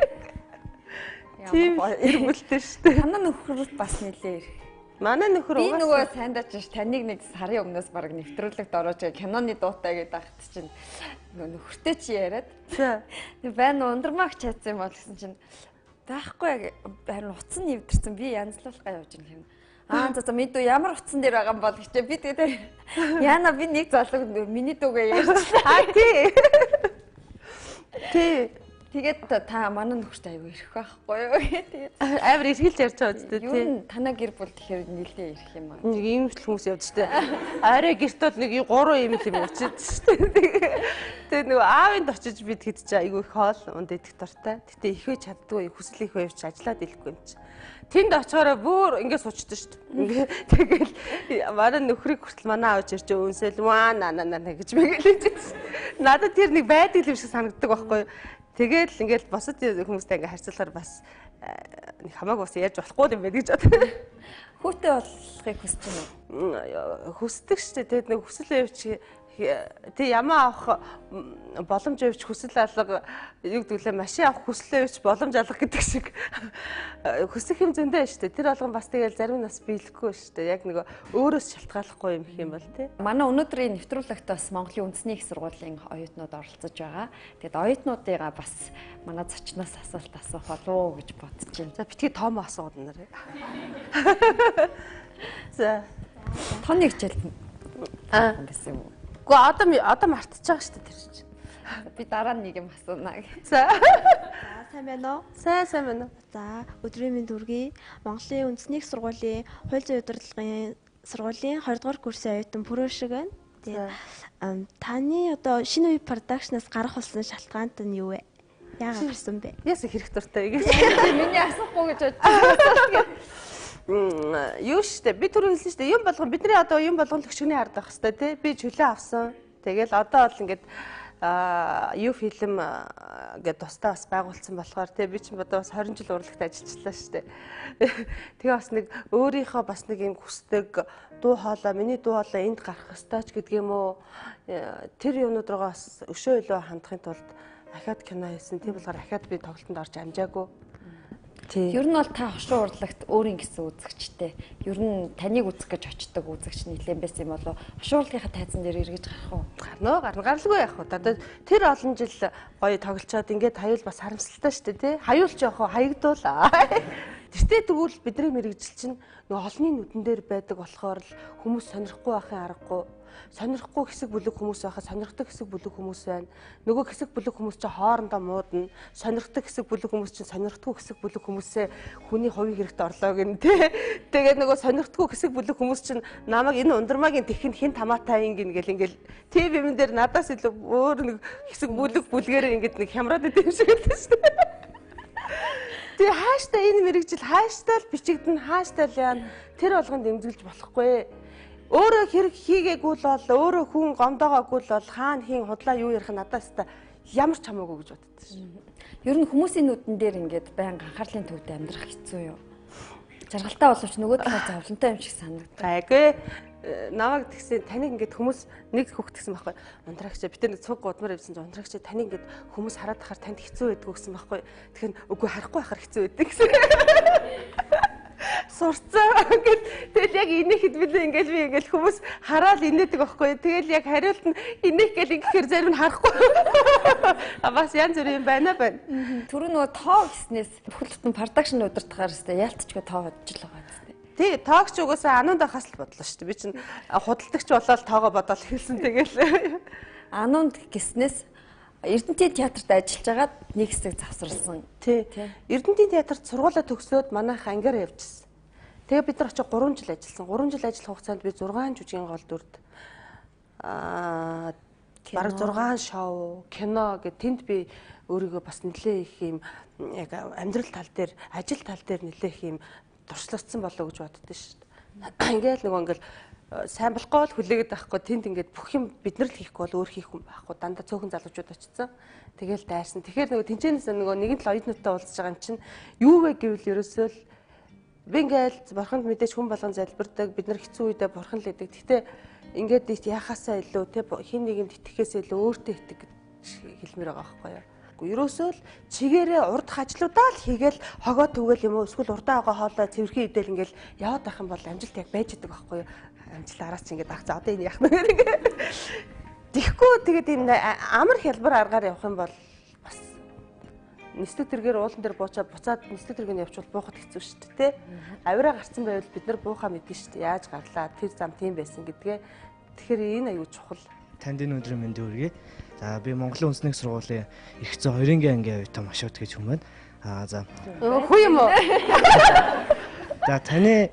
Тийм эргэлтэй шүү дээ. Танаа нөхөр бас нэлээ ирэх. Манай нөхөр угаасаа би нөгөө сайндаа ч таныг нэг сарын өмнөөс бараг нэвтрүүлэгт орооч киноны дуутай гэдэг ахт чинь нөхөртэй чи яриад тэг байна ундрмагч чадсан юм бол гэсэн чинь таахгүй харин утсан нэвтэрсэн би янзлуулахаа явж байгаа юм. За мэдүү ямар утсан дээр байгаа юм бол гэж би тэгээд яана би нэг залуу миний дүүгээ ярьчихлаа. Тий. Тэгээд та манай нөхөртэй аягүй ирэх байхгүй юу? Тэгээд амар эргэлж ярьж байгаа үстэй тий. Юу танаа гэр бүл тэгэхээр нэлээ ирэх юм аа. Нэг ийм л хүмүүс явж штэ. Арай гэрт бол нэг 3 ийм л юм явчихд штэ. Тэгээд нөгөө аавынд очиж бид хэд ч аягүй их хоол унд идэх дуртай. Гэтэ их вэ чаддгүй хүсэл их байвч ажиллаад ирэхгүй юм чи. Тэнд очихороо бүр ингэ суучдаг штэ. Тэгэл манай нөхрийг хүртэл манай аавч ирж өөнсөл наа гэж мэгэл гэж. Надад тэр нэг байдаг юм шиг санагддаг байхгүй юу? Тэгээд л ингээл босод хүмүүстэй ингээ харьцуулахаар бас нэг хамаагүй бас ярьж болохгүй юм байна гэж боддог. Хүүтэй болохыг хүсэж байна уу? Хүсдэг шүү дээ. Тэгээд нэг хүсэл явууч тэг ямаа авах боломж явууч хүсэл алга юу гэдгэлээ машин авах хүсэл явууч боломж алга гэдэг шиг хүсэх юм зөндөө шүү дээ. Тэр болгон бас тэгэл зарим нас биелэхгүй шүү дээ. Яг нэг өөрөөс шалтгааллахгүй юм гэх юм бол тий. Манай өнөөдрийн нэвтрүүлэгт бас Монголын үндэсний их сургуулийн оюутнууд оролцож байгаа. Тэгэд оюутнуудыгаа бас манай зочноос асуулт асуух болов уу гэж бодож байна. За битгий том асууд нарыг. За тооны хичээл байсан юм уу? Гэхдээ одоо мартчихж байгаа шүү дээ тэр чинь. Би дараа нь нэг юм асууна. За. Сайн байна уу? Сайн байна уу? За, өдрийн мэнд хүргэе. Монголын үндэсний их сургуулийн хууль зүйн удирдлагын сургуулийн 20 дугаар курсын оюутан Пүрөө шиг байна. Тэгээд таны одоо шинэ үе продакшнаас гарах болсон шалтгаант нь юу вэ? Яагаад гарсан бэ? Яасан хэрэг дуртай гэж. Миний асуухгүй гэж бодчих. Юу штэ би түрүү хэлсэн штэ юм болгон бидний одоо юм болгон төгшгөний хард байх хэвээр тий би чөлөө авсан. Тэгэл одоо бол ингээд юу фильм гэдэг тусдаа бас байгуулсан болохоор тий би чинь одоо бас 20 жил урлагт ажиллачлаа штэ. Тэгээ бас нэг өөрийнхөө бас нэг юм хүсдэг дуу хоолой миний дуу хоолой энд гарах ёстой ч гэдэг юм уу. Тэр юмнууд руугаа бас өшөө илүү хандахын тулд ахаад кино хийсэн. Тийм болохоор ахаад би тоглолтод орж амжаагүй. Ер нь бол та хошуу урлагт өөрийн гэсэн үзэгчтэй. Ер нь таныг үзэх гэж очдог үзэгч нэлээд байсан юм болов. Хошуу урлагийнхаа тайзан дээр эргэж гарах уу? Гаргалгүй яах вэ? Одоо тэр олон жил гоё тоглолцоод ингээд хаюул бас харамсалтай шүү дээ, тий? Хаюулч яах вэ? Хаягдуулаа. Тэртээ тэгвэл бидний мэрэгжил чинь нөгөө олонний нүдэн дээр байдаг болохоор л хүмүүс сонирхгүй байхын аргагүй. Сонирхгүй хэсэг бүлэг хүмүүс байхад сонирхдаг хэсэг бүлэг хүмүүс байна. Нөгөө хэсэг бүлэг хүмүүс чинь хоорондоо муудна. Сонирхдаг хэсэг бүлэг хүмүүс чинь сонирхдаггүй хэсэг бүлэг хүмүүсээ хүний хувийн хэрэгт орлоо гэн тий. Тэгээд нөгөө сонирхдаггүй хэсэг бүлэг хүмүүс чинь намайг энэ ундрмаагийн тэхин хин тамаатай ингээл TV юм дээр надаас илүү өөр нэг хэсэг бүлэг бүлгээрээ ингээд нэг хямраад идэв шиг л дээ шүү дээ. Тэгээ хааштай энэ мэрэгжил хааштай л бичигдэн хааштай л яа тэр болгонд дэмжиглэж болохгүй. Өөрөө хэрэг хийгээгүй л бол өөрөө хүн гомдоогоогүй л бол хаана хийн худлаа юу ярих надаас та ямар ч хамаагүй гэж боддог шин. Ер нь хүмүүсийн нүдэн дээр ингээд байнга анхаарлын төвд амьдрах хэцүү юу? Жаргалтай боловч нөгөө талаар зовлонтой юм шиг санагдав. Айгүй. Намайг тэгсэн таныг ингээд хүмүүс нэг хүүхд гэсэн байхгүй. Ундрагч бид нэг цуг гудмар явсан чинь ундрагч таныг ингээд хүмүүс хараад тахаар танд хэцүү байдгүй гэсэн байхгүй. Тэгэхээр үгүй харахгүй байхаар хэцүү байдаг гэсэн. Сурцсан. Тэгэл яг инээхэд би хүмүүс хараад инээдэг байхгүй. Тэгэл яг хариулт нь инээх гэл ингэхээр зарим нь харахгүй. Бас янз бүр юм байна. Түрүү нөгөө тоо гэснээс бүхэл бүтэн продакшн удирдахаар өстэй ялтчгүй тоо hodж л байгаа юм. Тий, тоогч угаасаа ануунд хас л бодлоо шүү дээ. Би чинь худалдагч болоод тоогоо бодоод хэлсэн тэгэл. Ануунд гиснээс Эрдэнэтийн театрт ажиллаж байгаад нэг хэсэг завсарласан. Тий. Эрдэнэтийн театрт сургуулаа төгсөөд манайх ангиар явжсэн. Тэгээ бид нар очиж 3 жил ажилласан. 3 жил ажиллах хугацаанд би 6 жүжигийн гол дүрд бараг 6 шоу, кино гэд тэнд би өөрийгөө бас нэлээ их юм яг амьдрал тал дээр, ажил тал дээр нэлээ их юм туршлагдсан болоо гэж боддоо шүү дээ. Ингээл ингээл сайн болохгүй л хүлээгээд байхгүй тэнд ингээд бүх юм бид нар л хийхгүй бол өөр хийх хүн байхгүй дандаа цөөхөн залуучууд очсон. Тэгэл дайрсан. Тэгэхээр нөгөө тэнцэнээс нөгөө нэгэн л оюутнуудтай уулзж байгаа юм чинь юу вэ гэвэл ерөөсөө л би ингээл бурханд мэдээж хүн болгон залбирдаг бид нар хэцүү үедээ бурхан л идэг. Гэхдээ ингээд яхасаа илүү те хин нэгэнд итгэхээс илүү өөртөө итэг гэж хэлмээр байгаа байхгүй юу? Ерөөсөө л чигээрээ урдах ажлуудаа л хийгээл хогоо түгээл юм уу эсвэл урдаа байгаа хоолой цэвэрхэн идэл ингээл яваад байх юм бол амжилт яг байж идэг байхгүй юу? Амжилт араас чи ингээд за одоо энэ яах вэ гэх. Тэгэхгүй тэгээд энэ амар хялбар аргаар явах юм бол бас нислэг тэргээр уулан дээр буцаад нислэг тэргийг явуул буухад хэцүү шүү дээ тий. Авираа гарцсан байвал бид нар буухаа мэднэ шүү дээ. Яаж гарлаа тэр зам тийм байсан гэдгээ. Тэгэхээр энэ аюу чухал. Танд энэ өдрийн мэндийг хүргэе. За би Монголын үндэсний сургуулийн эрх зүйн 2-гийн ангийн оюутан Машууд гэж хүмүүс байна. За. Хүү юм уу? За таны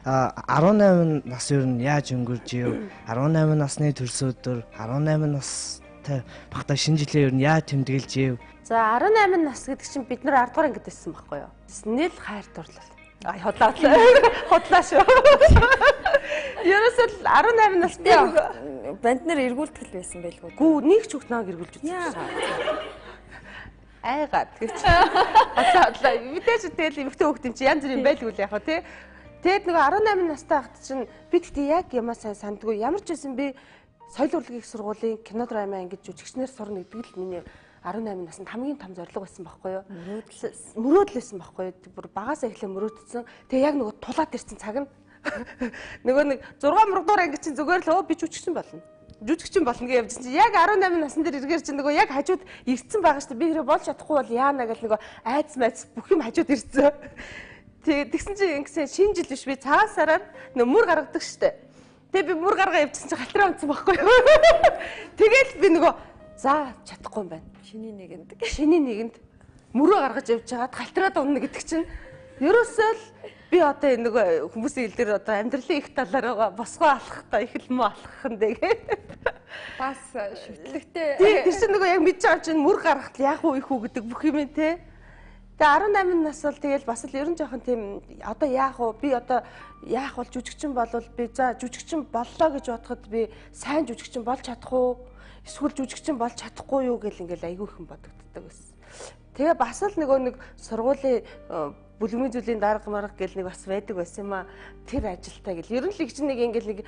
18 нас ер нь яаж өнгөрч ив? 18 насны төрсөн өдөр 18 настай багтаа шинэ жилээ ер нь яаж тэмдэглэж ив? За 18 нас гэдэг чинь бид нар 10 дугаар ангид байсан байхгүй юу? Снэл хайр дурлал. Худлаа шүү. Ерөөсөө 18 настай банд нар эргүүлтгэл байсан байлгүй. Гүү нэг ч хүүхд намайг эргүүлж үзсэн. Айгаад гэж. Хотлаа. Мэдээж тэгэл эмэгтэй хүүхд юм чи янз бүр юм байлгүй л яах вэ тий. Тэгэд нөгөө 18 настай хат чинь би тэгтээ яг ямаа сайн сандгүй. Ямар ч байсан би соёл урлагийн их сургуулийн кино драма ангид жүжигчнэр сурна гэдэг л миний 18 наснд хамгийн том зорилго байсан байхгүй юу? Мөрөөдлөөсөн байхгүй юу? Бүр багасаа эхлээ мөрөөдсөн. Тэгээ яг нөгөө тулаад ирсэн цаг нь нөгөө нэг 6 мурдуур анги чинь зүгээр л би жүжигчин болно. Жүжигчин болно гэж явж чинь яг 18 насны дээр эргээр чинь нөгөө яг хажууд ирсэн байгаа шүү дээ. Би хэрэг болж чадахгүй бол яана гэл нөгөө айц майц бүх юм хажууд ирсэн. Тэгээ тэгсэн чинь ингэсэн шинэ жил биш би цагаан сараар нөгөө мөр гаргадаг шүү дээ. Тэгээ би мөр гаргаа явчихсан чинь галтраа унтсан байхгүй юу? Тэгээл би нөгөө за чадахгүй юм байна. Шиний нэгэнд мөрөө гаргаж явж байгаад галтраад унна гэдэг чинь ерөөсөө л би одоо энэ нөгөө хүмүүсийн хэл дээр одоо амьдралын их талаар босгоо алхахтаа их л муу алхах нь дэгээ. Бас шүтлэгтэй. Тэр чинь нөгөө яг мэдж байгаа чинь мөр гаргахт яах вэ их үү гэдэг бүх юм те. Тэгээ 18 нас бол тэгэл бас л ерөн жоохон тийм одоо яах вэ? Би одоо яах бол жүжигчин болвол би за жүжигчин боллоо гэж бодоход би сайн жүжигчин болж чадах уу? Эсвэл жүжигчин болж чадахгүй юу гэл ингээл айгүй их бодогддог байсан. Тэгээ бас л нөгөө нэг сургуулийн бүлгмийн зүйлийн дарга марга гэл нэг бас байдаг байсан юм а. Тэр ажилтаа гэл. Ер нь л их чинь нэг ингээл нэг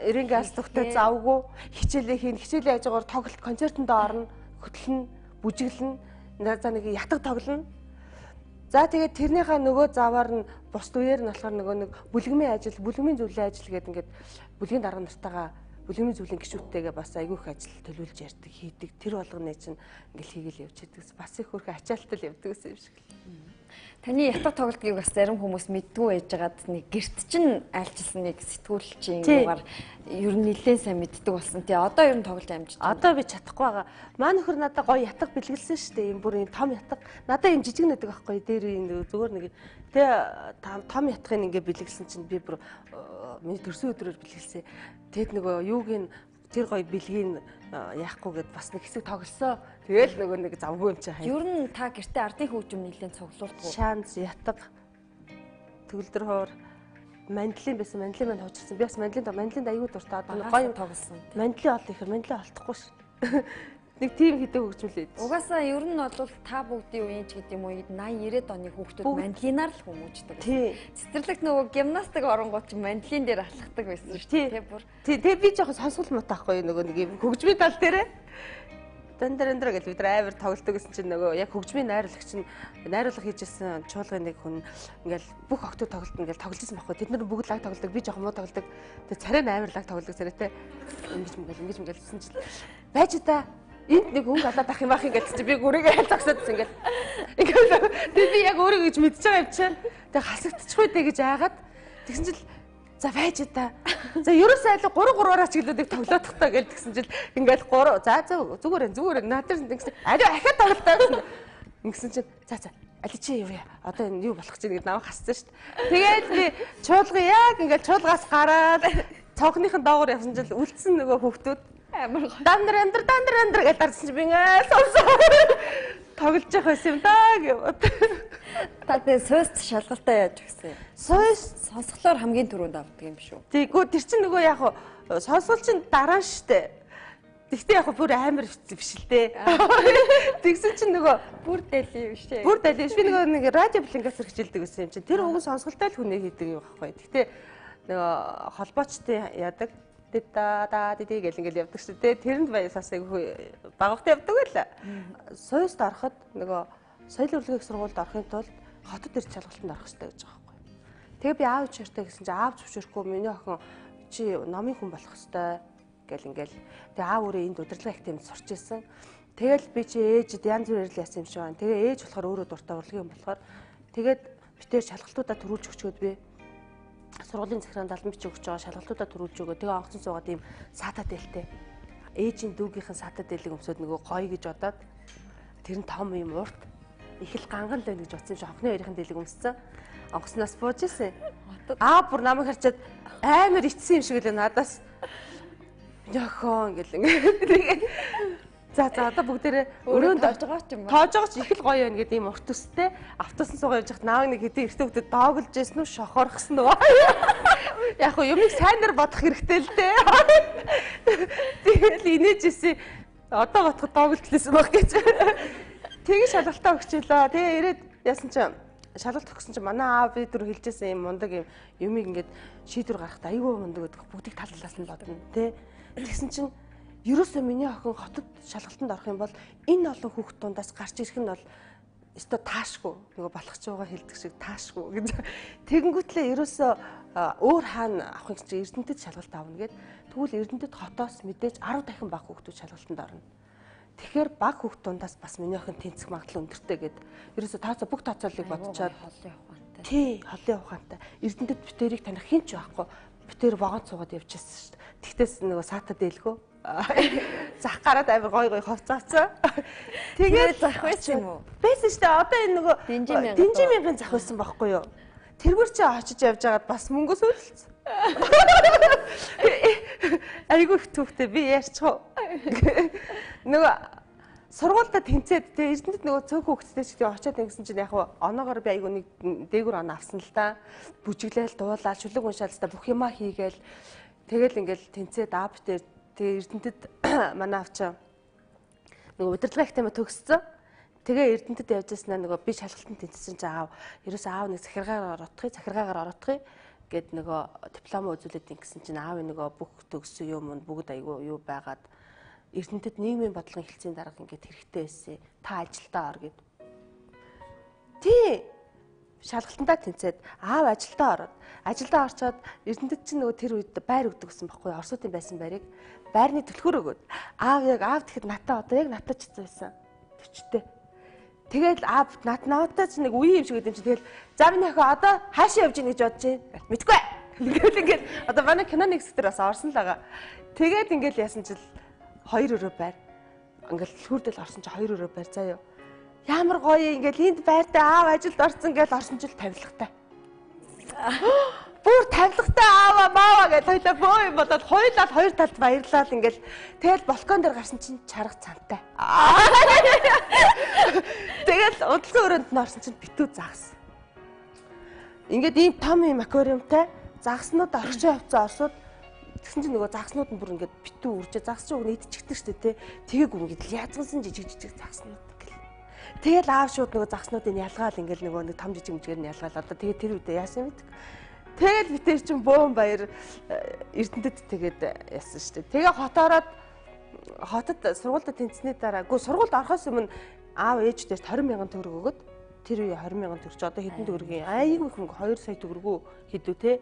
эренгас тухтай завгүй хичээлээ хийн. Хичээлийн хажуугаар тоглолт концертонд орно, хөтлөн, бүжиглэн, за нэг ятг тоглоно. За тэгээд тэрнийхээ нөгөө заваар нь бус үеэр нь болохоор нөгөө нэг бүлгмийн ажил, бүлгмийн зүйлийн ажил гэдэг ингээд бүлгийн дарга нартайгаа бүлгмийн зүйлийн гишүүдтэйгээ бас айгүй их ажил төлөвлөж ярьдаг, хийдэг. Тэр болгоны чинь ингээл хийгээл явж байдаг. Бас их хөрхөн ачаалтал явдаг гэсэн юм шиг л. Таны ятга тоглолтыг бас зарим хүмүүс мэдгүй байжгаад нэг гэрт чинь айлчилсан нэг сэтгүүлчийн юугаар ер нь нэлээд сайн мэддэг болсон. Тий одоо ер нь тоглож амжиж байна. Одоо би чадахгүй байгаа. Маа нөхөр надад гоё ятга бэлгэлсэн шүү дээ. Ийм бүр ийм том ятга. Надад ийм жижиг нэдэг байхгүй. Дээр ийм зүгээр нэг том ятгыг ингээ бэлгэлсэн чинь би бүр миний төрсөн өдрөөр бэлгэлсэн. Тэгэд нөгөө юуг нь тэр гоё бэлгийг яахгүйгээд бас нэг хэсэг тоглосоо. Тэгэл нөгөө нэг завгүй юм чи хай. Ер нь та гэртээ ардын хөгжим нэлээд цуглуулдаг. Шанс ятга төгөлдөр хоор мандлын байсан. Мандлын манд хуучирсан. Би бас мандлын аягүй дуртай. Одоо гоё тоглосон. мандлын ол ихэр мандлын олдохгүй ш. Нэг тийм хитэ хөгжмөлээд. Угаасаа ер нь бол та бүгдийн үеийн ч гэдэг юм уу 80 90-ад оны хүүхдүүд мандлинаар л хүмүүждэг. Тий. Цэцэрлэгт нөгөө гимнастик оронгууд ч мандлин дээр алхахдаг байсан шүү дээ. Бүр. Тий, тэгээ би жоохон сонсгол мутаахгүй нөгөө нэг юм хөгжмийн тал дээрээ. Дандар гэж бид амар тоглолдог гэсэн чинь нөгөө яг хөгжмийн найруулагч нь найруулга хийжсэн чуулгын нэг хүн ингээл бүх октод тоглолт ингээл тоглож байсан байхгүй. Тэд нар бүгд лаг тоглодог, би жоохон муу тоглодог. Тэгээ царай амар лаг тоглодог царайтай. Ингэж гэсэн чинь байж та энд нэг хүн алаад ах юм ах ингээд чи би гүрийгээ хайл зогсоодсэн ингээл. Тэгээ би яг өөрөө гэж мэдчихэж байгаа юм чинь. Тэгээ хасагдчихгүй дээ гэж айгаад тэгсэн чинь за байж та. За ерөөсөө айлга 3-3-аараа ч гэлээдэг тоглоодох та гэж тэгсэн чинь ингээл 3 за зүгээр надад ингэсэн ариу ахаад тоглолтоо гэсэн. Ингэсэн чинь за али чи юу яа одоо энэ юу болох гэж намайг хассан шүү дээ. Тэгээд би чуулган яг ингээл чуулгаас гараад цонхныхын доогоор явсан чинь үлдсэн нөгөө хүүхдүүд амар дандар гэж дарсан чинь би ингээл сонсоо тоглож явах байсан юм даа гэвот. Та тэгээ сойст шалгалтаа яаж өгсөн юм? Сойст сонсголоор хамгийн түрүүнд авдаг юм шүү. Тэггүй тэр чинь нөгөө яг сонсгол чинь дараа нь штэ. Тэгтээ яг бүр амар биш л дээ. Тэгсэн чинь нөгөө бүр дэлий биш ээ. Бүр дэлий биш. Би нөгөө нэг радио блинкасэр хичээлдэг гэсэн юм чинь. Тэр уг сонсголтой л хүнээ хийдэг юм байхгүй. Тэгтээ нөгөө холбоочтой яадаг. Даа гэл ингээл явдаг шүү дээ. Тэрэнд баясаас айгүй багвахтай явдаг байла. Сойст ороход нөгөө соёлын урлагийн сургуульд орохын тулд хотод ирж шалгалтанд орох хэрэгтэй гэж байгаа байхгүй. Тэгээ би аав чиртэй гэсэн чинь аав зөвшөөрөхгүй миний охин чи номын хүн болох хэрэгтэй гэл ингээл. Тэгээ аав өөрөө энд удирдлага их тэмд сурч ирсэн. Тэгэл би чи ээжэд янз бүр ярил яасан юм шиг байна. Тэгээ ээж болохоор өөрөө дуртай урлагийн хүн болохоор тэгээд битээр шалгалтуудаа төрүүлж өгчөөд би сургуулийн захиргаанд албан бичиг өгч байгаа шалгалтуудаа төрүүлж өгөө. Тэгээ онгоцон суугаад ийм саатаа дээлтэй. Ээжийн дүүгийнхэн саатаа дээлийг өмсөд нөгөө гоё гэж бодоод тэр нь том юм урт их л ганган л байна гэж бодсон юм шиг охины хоёрын дээлийг өмссөн. Онгоцноос бууж ирсэн. Бүр намайг харчаад амар ицсэн юм шиг л надаас яхон гэл ингээд. За одоо бүгдээрээ өрөөнд тоож байгаа ч юм уу. Тоож байгаа ч их л гоё байна гэдэг ийм урт төстэй автобусан суугаа явж хат нааг нэг хэдийн эртний хүүхдэд доогөлж ясан уу шохорхсон уу. Яг хөө юмыг сайнаар бодох хэрэгтэй л дээ. Тэгэл инээж ирсэн. Одоо бодоход доогөлж лээсэн баг гэж. Тэгээ шалгалтаа өгчлөө. Тэгээ ирээд яасан чинь шалгалт өгсөн чинь манай аав би түр хэлжсэн юм мундаг юм юмыг ингээд шийдвэр гаргахад аюу мундаг гэдэг бүгдийг тал талаас нь бодно тий. Тэгсэн чинь ерөөсөө миний охин хотод шалгалтанд орох юм бол энэ олон хүүхд дундаас гарч ирэх нь бол өстой таашгүй нөгөө балхаж байгаа хэлдэг шиг таашгүй гэж. Тэгэнгүүтлээ ерөөсөө өөр хаана авах гэж Эрдэнэтэд шалгалт авна гэд тэгвэл Эрдэнэтэд хотоос мэдээж 10 дахин бага хүүхдүүд шалгалтанд орно. Тэгэхээр бага хүүхд дундаас бас миний охин тэнцэх магадлал өндөртэй гэд ерөөсөө тооцоо бүх тооцоолыг бодчоод холын ухаантай. Тий, холын ухаантай. Эрдэнэтэд битэрийг таних хин ч байхгүй. Битэр вагонд суугаад явчихсан шүү дээ. Тэгтээс нөгөө саата дээлгөө зах гараад амар гой ховцаацсан. Тэгээд зах байсан юм уу? Байсан шүү дээ. Одоо энэ нөгөө Динжимийн зах байсан байхгүй юу? Тэргээр чи очиж явж байгаад бас мөнгө сүүлсэн. Айгуу их төвхтэй би яарчих. Нөгөө сургуультай тэнцээд тэгээ Эрдэнэтэд нөгөө цөөх хүүхдтэй ч тэгээ очиод ингэсэн чинь яг оноогоор би айгуу нэг дээгүүр оноо авсан л та. Бүжиглээл дуулаад шүлэг уншаалстаа бүх юмаа хийгээл тэгэл ингээл тэнцээд аав дээр тэгээ Эрдэнэтэд манай авчаа нөгөө удирдлага их тэмээ төгссөн. Тэгээ Эрдэнэтэд явж яснаа нөгөө би шалгалтанд тэнцсэн чинь аав ерөөсөө аав нэг захиргаагаар ороодохыг гэд нөгөө диплом үзүүлээд ингэсэн чинь аав нөгөө бүх төгссөн юм бүгд айгуу юу байгаад Эрдэнэтэд нийгмийн бодлогын хэлцээний дарга ингээд хэрэгтэй байсан. Та ажилдаа ор гэд. Тий. Шалгалтандаа тэнцээд аав ажилдаа ороод ажилдаа орчоод Эрдэнэтэд чинь нөгөө тэр үед байр өгдөг гэсэн байхгүй юу? Орсуудын байсан байрыг байрны төлхөр өгөөд аав тэгэхэд натаа одоо яг натаач байсан. Төчтэй. Тэгээд надтай ч нэг үе юм шиг гэдэг юм чи тэгэл за миний охин одоо хаашаа явж ийн гэж бодож байна. Мэдгүй. Ингээд одоо манай киноны хэсгээр бас орсон л байгаа. Тэгээд ингээд яасан чил 2 өрөө байр. Ингээд хүрдэл орсон чи 2 өрөө байр заяа. Ямар гоё ингээд энд байртай аав ажилд орсон гэж орсон чил тавилгатай. Бүр тавилгатай аава маава гэж хоёлаа бөө юм болоод хоёулаа хоёр талд баярлал ингээл тэгэл балкон дээр гарсан чинь чарга цантай. Тэгэл удалгүй өрөөнд нь орсон чинь битүү загас. Ингээд ийм том юм аквариумтай загаснууд орхичоо явцсан орсууд тэгсэн чинь нөгөө загаснууд нь бүр ингээд битүү үржээ загас чинь уг идчихдэг шүү дээ тэгээ гүр ингээд язгансан жижиг загаснууд гэл. Тэгэл аав шууд нөгөө загаснуудыг ялгаал ингээд нөгөө нэг том жижиг мжгээр нь ялгаал одоо тэгээ тэр үедээ яасан мэд. Тэгэл битэр чинь бөөн баяр Эрдэнэтэд тэгээд яасан шүү дээ. Тэгээ хотод сургуульд тэнцсэний дараа сургуульд орохоос өмнө аав ээждээс 20,000 төгрөг өгöd тэр үе 20,000 төгрөг ч одоо хэдэн төгрөгийн айгүй хөнгө 2 сая төгрөгөө хэдүү те.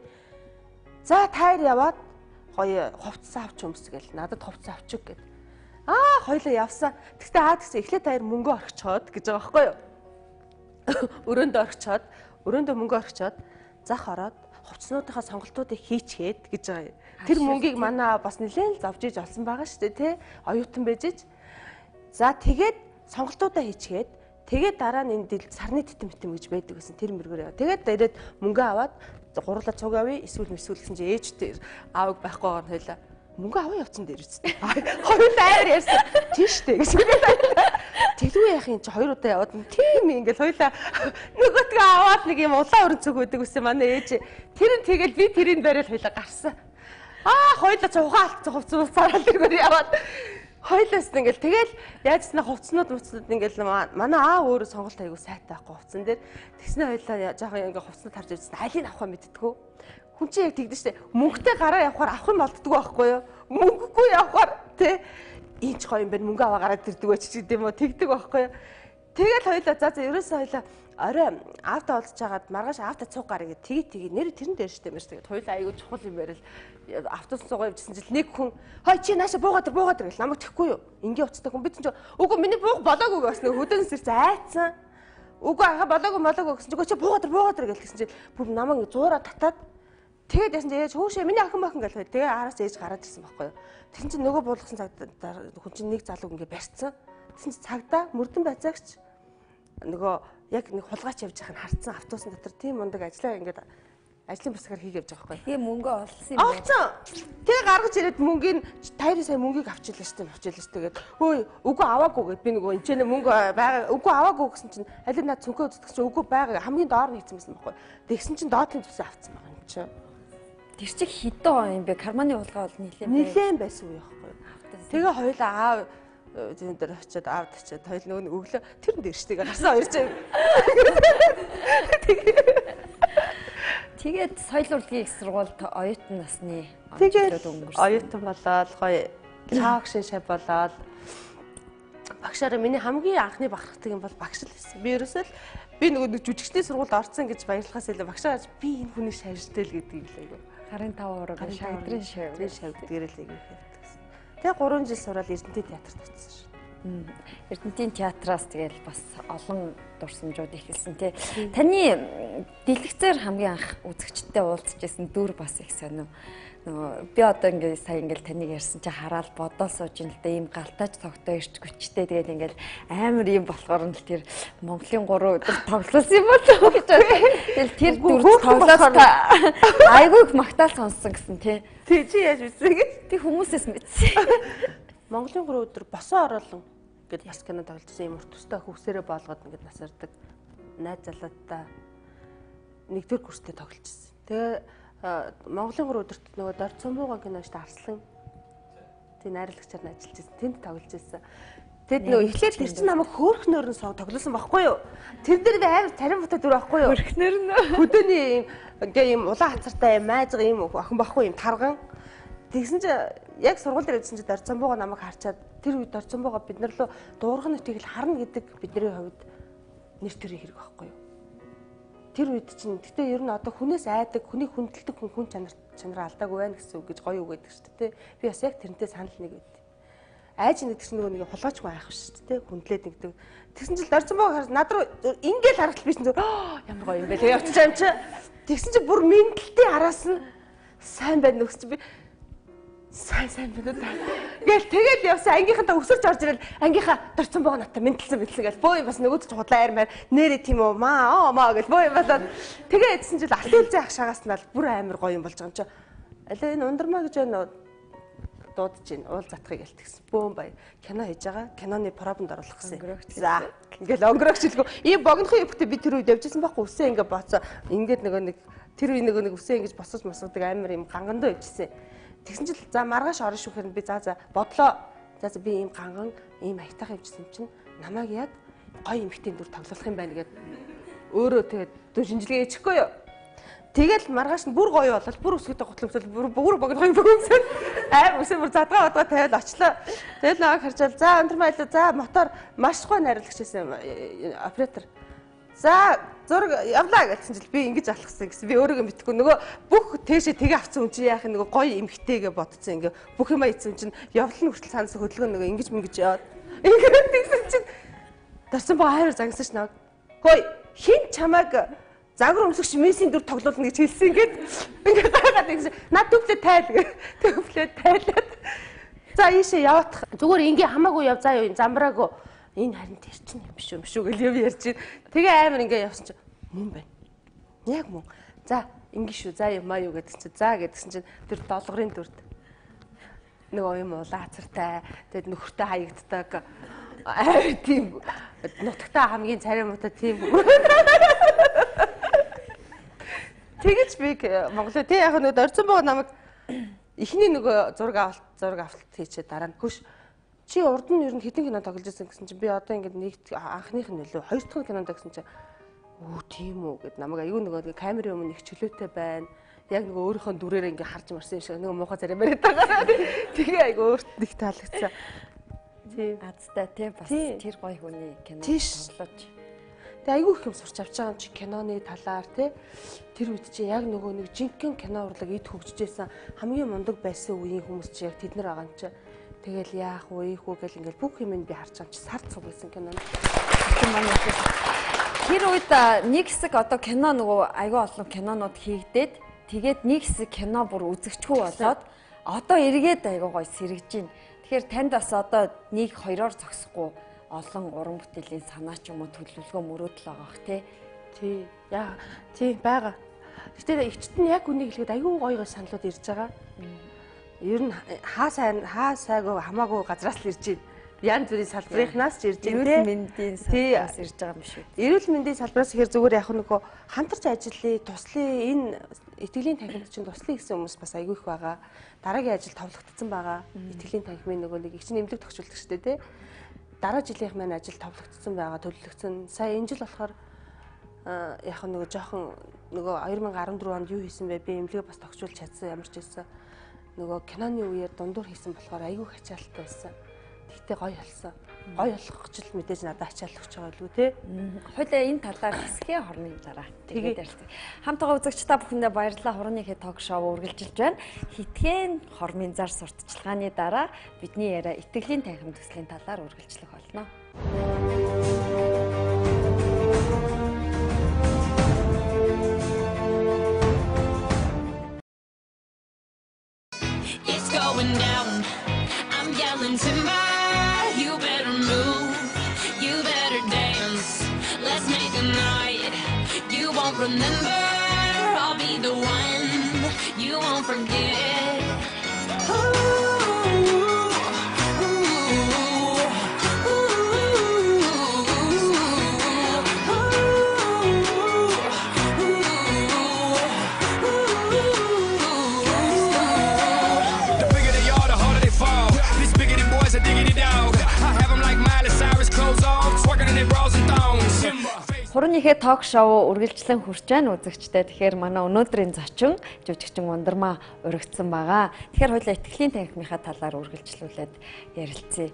За таяр яваад гоё хувцас авч өмсгөл надад хувцас авчих гэд. Хоёлаа явсан. Тэгтээ гэсэн эхлээд таяр мөнгө орхичоод гэж байгаа байхгүй юу? Өрөөндөө орхичоод өрөөндөө мөнгө орхичоод зах ороод хувцснуудынхаа сонголтуудыг хийчгээд гэж байгаа. Тэр мөнгийг манай бас нэлээд зовж иж олсон байгаа шүү дээ тий. Оюутан байж иж. За тэгээд сонголтуудаа хийчгээд тэгээд дараа нь энэ сарны титэм гэж байдаг гэсэн тэр мөргөр яа. Тэгээд ирээд мөнгө аваад гурлаа цуг авъя эсвэл гэсэн чи ээжтэй аавг байхгүй байгаа нь хоёлаа мөнгө аваа явцсан дээр үстэй. Хоёулаа аяар ярьсан. Тийштэй гэж. Тэлгүй яах юм чи 2 удаа яваад тийм ингээл хоёлаа нөгөөтгөө аваад нэг юм улаан өрн цөг өгдөг гэсэн манай ээж. Тэр нь тэгэл би тэрийг бариад хоёлаа гарсан. Хоёлаа цухаа алдсан хувцас цараад тэргээр яваад хоёлаас ингээл тэгэл яажснаа хувцснууд ингээл манай аав өөрөө сонголт аягүй сайтай байхгүй хувцсан дээр тэгснэ хоёлаа жоохон ингээл хувцснууд харж ирсэн. Алийг авахаа мэдтгүү. Хүн чинь яг тэгдэж штэ мөнгөтэй гараа явахаар авах юм болддгоо байхгүй юу? Мөнгөгүй явахаар тий ийч гоё юм байна мөнгө аваа гараад ирдэг байж ч гэдэм үү тэгдэг байхгүй юу? Тэгэл хоёлаа за ерөөсөө хоёлаа орой аавтаа олдож хагаад маргааш аавтаа цуг гарыг тэгээ нэр тэрэн дээр штэ мэрс тэгээд хоёлаа аягүй чухал юм барил автобус цугаа явжсэн чил нэг хүн хой чи нааша буугаад гэл намайг тэхгүй юу? Ингийн уцтай хүн бид чинь үгүй миний буух болоогүй гэсэн хөдөөнс ирсэн айцсан. Үгүй аха болоогүй гэсэн чи буугаад гэл гэсэн чи бүр намайг зуураа татаад тэгээд ясан чи ээж хөшөө миний охин гэж тэгээ араас ээж гараад ирсэн байхгүй юу. Тэгсэн чи нөгөө буулгасан цагт хүн чинь нэг залуу ингээ барьцсан. Тэгсэн чи цагдаа мөрдөн байцаагч нөгөө яг нэг хулгайч явж байхыг харцсан автобусны дотор тийм мундаг ажиллаа ингээд ажлын бусгаар хийх явж байгаа байхгүй. Тэгээ мөнгө олсон юм байна. Олсон. Тэгээ гаргаж ирээд мөнгөний 50 сая мөнгийг авчилаа шүү дээ. Тэгээд өө үгүй аваагүй гэд би нөгөө энэ ч мөнгө байгаа үгүй аваагүй гэсэн чинь аль наад цүнхөө үздэг чинь үгүй байгаа хамгийн доор нь хийсэн байсан байхгүй. Тэгсэн чинь доотлын төсөө авцсан байгаа юм чинь. Тэр чиг хитэн юм бэ? Карманы хулгай бол нилээн байсан уу яахгүй. Тэгээ хоёулаа аав зэн дээр очиод аавд очиод хоёул нөгөө өглөө тэрэн дээр штэ гарсан хоёр ч. Тэгээд соёл урлагийн их сургуульд оюутан насны онцлог өнгөрсөн. Оюутан болоод гоё цаагшин шав болоод багшаараа миний хамгийн анхны бахархдаг юм бол багш л байсан. Би ерөөсөө л би нөгөө жүжигчдийн сургуульд орсон гэж баярлахаас илүү багшаа би энэ хүний шавьжтэй л гэдэг юм л айгүй. 55 шавдрын шав гэдгээр л айгүй хэлдэг. Тэгээ 3 жил сураад Эрдэнэт театрт очсон шүү. Эрдэнэтийн театраас тэгэл бас олон дурсамжууд ихэлсэн тий. Таны дэлгэцээр хамгийн анх үзэгчтэй уулзчихсан дүр бас их сонио. Нөгөө би одоо ингээд сая ингээд таныг ярьсан чи хараад бодол сууж ин л да ийм галтаач цогтой ирч гүчтэй тэгэл ингээд амар юм болохоор нь л тэр Монголын 3 өдөр тоглосон юм болов гэж байна. Тэгэл тэр дүр тоглоод айгүй магтаал сонссон гэсэн тий. Тий чи яаж мэдсэн гэж тий хүмүүсээс мэдсэн. Монголын 3 өдөр босоо ороолон гэд бас кино тоглолцсон юм уртустай хөвсөрөө боолгоод ингээд насардаг найз залуутай нэгдүгээр курстэй тоглолцсон. Тэгээ Монголын 3 өдөрт нөгөө Дорд Цомбууга кино штэ Арслан тий найрлагчаар ажиллаж байсан. Тэнд тоглож байсан. Тэгэд нөгөө эхлээд тэр чинь намайг хөөрхнөр нь тоглосон байхгүй юу? Тэр дээр би амар царин бутаа дүр байхгүй юу? Хөөрхнөр нь хөдөөний юм ингээ юм улаан хацартай юм майзга юм охин байхгүй юм тарган. Тэгсэн чи яг сургууль дээр ажилласан чи Дорд Цомбууга намайг харчаад тэр үед Дорд Цомбууга бид нар руу дуурган нэрийг харна гэдэг бидний хувьд нэр төрийн хэрэг байхгүй юу? Тэр үед чинь гэтээ ер нь одоо хүнээс айдаг, хүнийг хүндэлдэг хүн чанараа алдаагүй байна гэсэн үг гэж гоё үг гэдэг шүү дээ. Би бас яг тэрнтэй санал нэг байд. айж нэгдэг чинь нөгөө нэг хулгайчгүй айх шүү дээ. Хүндлээд нэгдэг. Тэгсэн чинь Дорцон бог хараад над руу ингээл харахад би чинь ямар гоё юм бэ. Тэгээ очиж юм чи. Тэгсэн чинь бүр мэдлэлтийн араас нь сайн байна нүгс чи би сайн байна да. Гэл тэгэл явсан ангийнхантаа өсөрч орж ирэл ангийнхаа Дорцон бог надад мэдлсэн гэл боо юм бас нөгөөд ч худлаа аймаар нэрэ тийм үү маа гэл боо юм болоод тэгээ эдсэн чинь алтуулзын агшаагаас нь бүр амар гоё юм болж байгаа юм чи. Алаа энэ ундрмаа гэж байна дуудаж байна. Уул затхыг гэлтгсэн. Бөөм бай. Кино хийж байгаа. Киноны пробонд оруулах гэсэн. За. Ингээл өнгөрөөгчлгүй. Ийм богинохын өвгтө би тэр үед явжсэн байхгүй үсээ ингээ бооцоо. Ингээд нэг тэр үе нэг үсээ ингэж босож мосгодог амар юм гангандаа явжсэн. Тэгсэн чил за маргааш орно шүү гэхэд би за бодлоо. За би ийм ганган ийм аятайхан явжсэн чинь намайг яг гоё эмхтэн дүр тоглох юм байна гэд өөрөө тэгээд дүр шинжилгээ хийчихгүй юу? Тэгэл маргааш нь бүр гоё болол бүр өсгөдө готломсол бүр богино бөгөөмсөл аим үсээ бүр задгаа бодгаа тавиад очлоо. Тэгэл нааг харжал за өндөр майлуу за мотор маш гоё найруулагч байсан оператор. За зураг явлаа гэсэн чил би ингэж алхсан гэсэн. Би өөрийгөө мэдхгүй нөгөө бүх тээшээ тэгээ авсан хүн чи яах нөгөө гоё эмхтэйгээ бодсон ингээ бүх юм ийцэн чинь явлын хүртэл санаас хөдөлгөөн нөгөө ингэж мэгж яваад ингээд тэгсэн чинь Дорцон боо хайр загнасан ш наа. Хөөе хин чамайг загвар өмсөгч мессийн дүр тоглуулна гэж хэлсэн ингээд гайхаад гэсэн. Над төвлөө тайл төвлөө тайлаад. За ийшээ явах. Зүгээр ингээ хамаагүй яв заа юу замбраагүй. Энэ харин тэр чинь юм биш үү гэл яв ярьж байна. Тэгээ амар ингээ явсан чинь мөн байна. Яг мөн. За ингээ шүү. За юм аа юу гэдгсэн чинь за гэдгсэн чинь тэр долгорын дүрд нөгөө юм уу лазертай тэгээд нөхөртэй хаягддаг тийм нутагтаа хамгийн царай муутай тийм. Тэгэж би Монголоо тий яг нөгөө Дорцон боо намайг эхний нөгөө зураг авалт хийчээ дараа нь хөш чи урд нь ер нь хэдэн кино тоглож байсан гэсэн чинь би одоо ингээд нэг анхных нь нөлөө хоёр дахь кинонд гэсэн чинь тийм үү гэд намайг аюу нөгөө камерын өмнө их чөлөөтэй байна. Яг нөгөө өөрийнхөө дүрээр ингээд харж марсан юм шиг нөгөө муухай зарим бариад байгаа. Тэгээ аюу өөрт нэг таалагдсан. Тийм азтай тий бас тэр гоё хүний кино тоглож. Тэгээ айгүй их юм сурч авч байгаа юм чи киноны талаар тий тэр үед чи яг нөгөө нэг жинхэнэ кино урлаг эд хөгжижсэн хамгийн мундаг байсан үеийн хүмүүс чи яг тэд нар байгаа юм чи тэгэл яах вэ ийх үү гэл ингээл бүх юм би харж байгаа чи сард цугсан кино. Тэр үед нэг хэсэг одоо кино нөгөө айгүй олон кинонууд хийгдээд тэгээд нэг хэсэг кино бүр үзэгчгүй болоод одоо эргээд айгүй гоё сэргэж байна. Тэгэхээр танд бас одоо нэг хоёроор зогсохгүй олон уран бүтээлийн санаа ч юм уу төлөвлөгөө мөрөөдөл байгаа бох тий. Яа тий байгаа. Гэтэ эгчт нь яг үнийг хэлэхэд аюу гоё саналууд ирж байгаа. Ер нь хаа сайгүй хамаагүй газраас л ирж байна. Янз бүрийн салбарынхнаас ч ирж байна. Эрүүл мэндийн салбараас ирж байгаа юм шүү. Эрүүл мэндийн салбараас ихээр зүгээр яг нөгөө хамтарч ажиллая, туслая энэ итгэлийн танхимд чинь туслая гэсэн хүмүүс бас аюу их байгаа. Дараагийн ажил товлогдсон байгаа. Итгэлийн танхимын нөгөө нэг их чинь эмнэлэг төгсүүлдэг шүү дээ тий. Дараа жилийнх маань ажил товлогдсон байгаа төлөвлөгдсөн. Сая энэ жил болохоор яг нөгөө жоохон нөгөө 2014 онд юу хийсэн бэ? Би эмнэлгээ бас тогтчулж чадсан ямар ч байсан. Нөгөө киноны үеэр дундуур хийсэн болохоор айгүй ачаалттай байсан. Тэгтээ гоё болсон. Гоё болох гэж л мэдээж надад ачаал өгч байгаа илүү тий. Хойлоо энэ талаар хэсгийн хорны дараа тэгээд ярилцъя. Хамт байгаа үзэгч та бүхэндээ баярлалаа. Хурны хэд ток шоу үргэлжилж байна. Хитгэн хормын зар сурталчилгааны дараа бидний яриа итгэлийн танхим төслийн талаар үргэлжлэх болно. It's going down. I'm yelling timber. You better move. You better dance. Let's make a night you won't remember. I'll be the one you won't forget. Хуран Өглөөнийхээ ток шоу үргэлжлэн хүрч байна үзэгчдээ. Тэгэхээр манай өнөөдрийн зочин жүжигчин Ундрмаа урагдсан байгаа. Тэгэхээр хоёулаа итгэлийн танхимынхаа талаар үргэлжлүүлээд ярилцъя.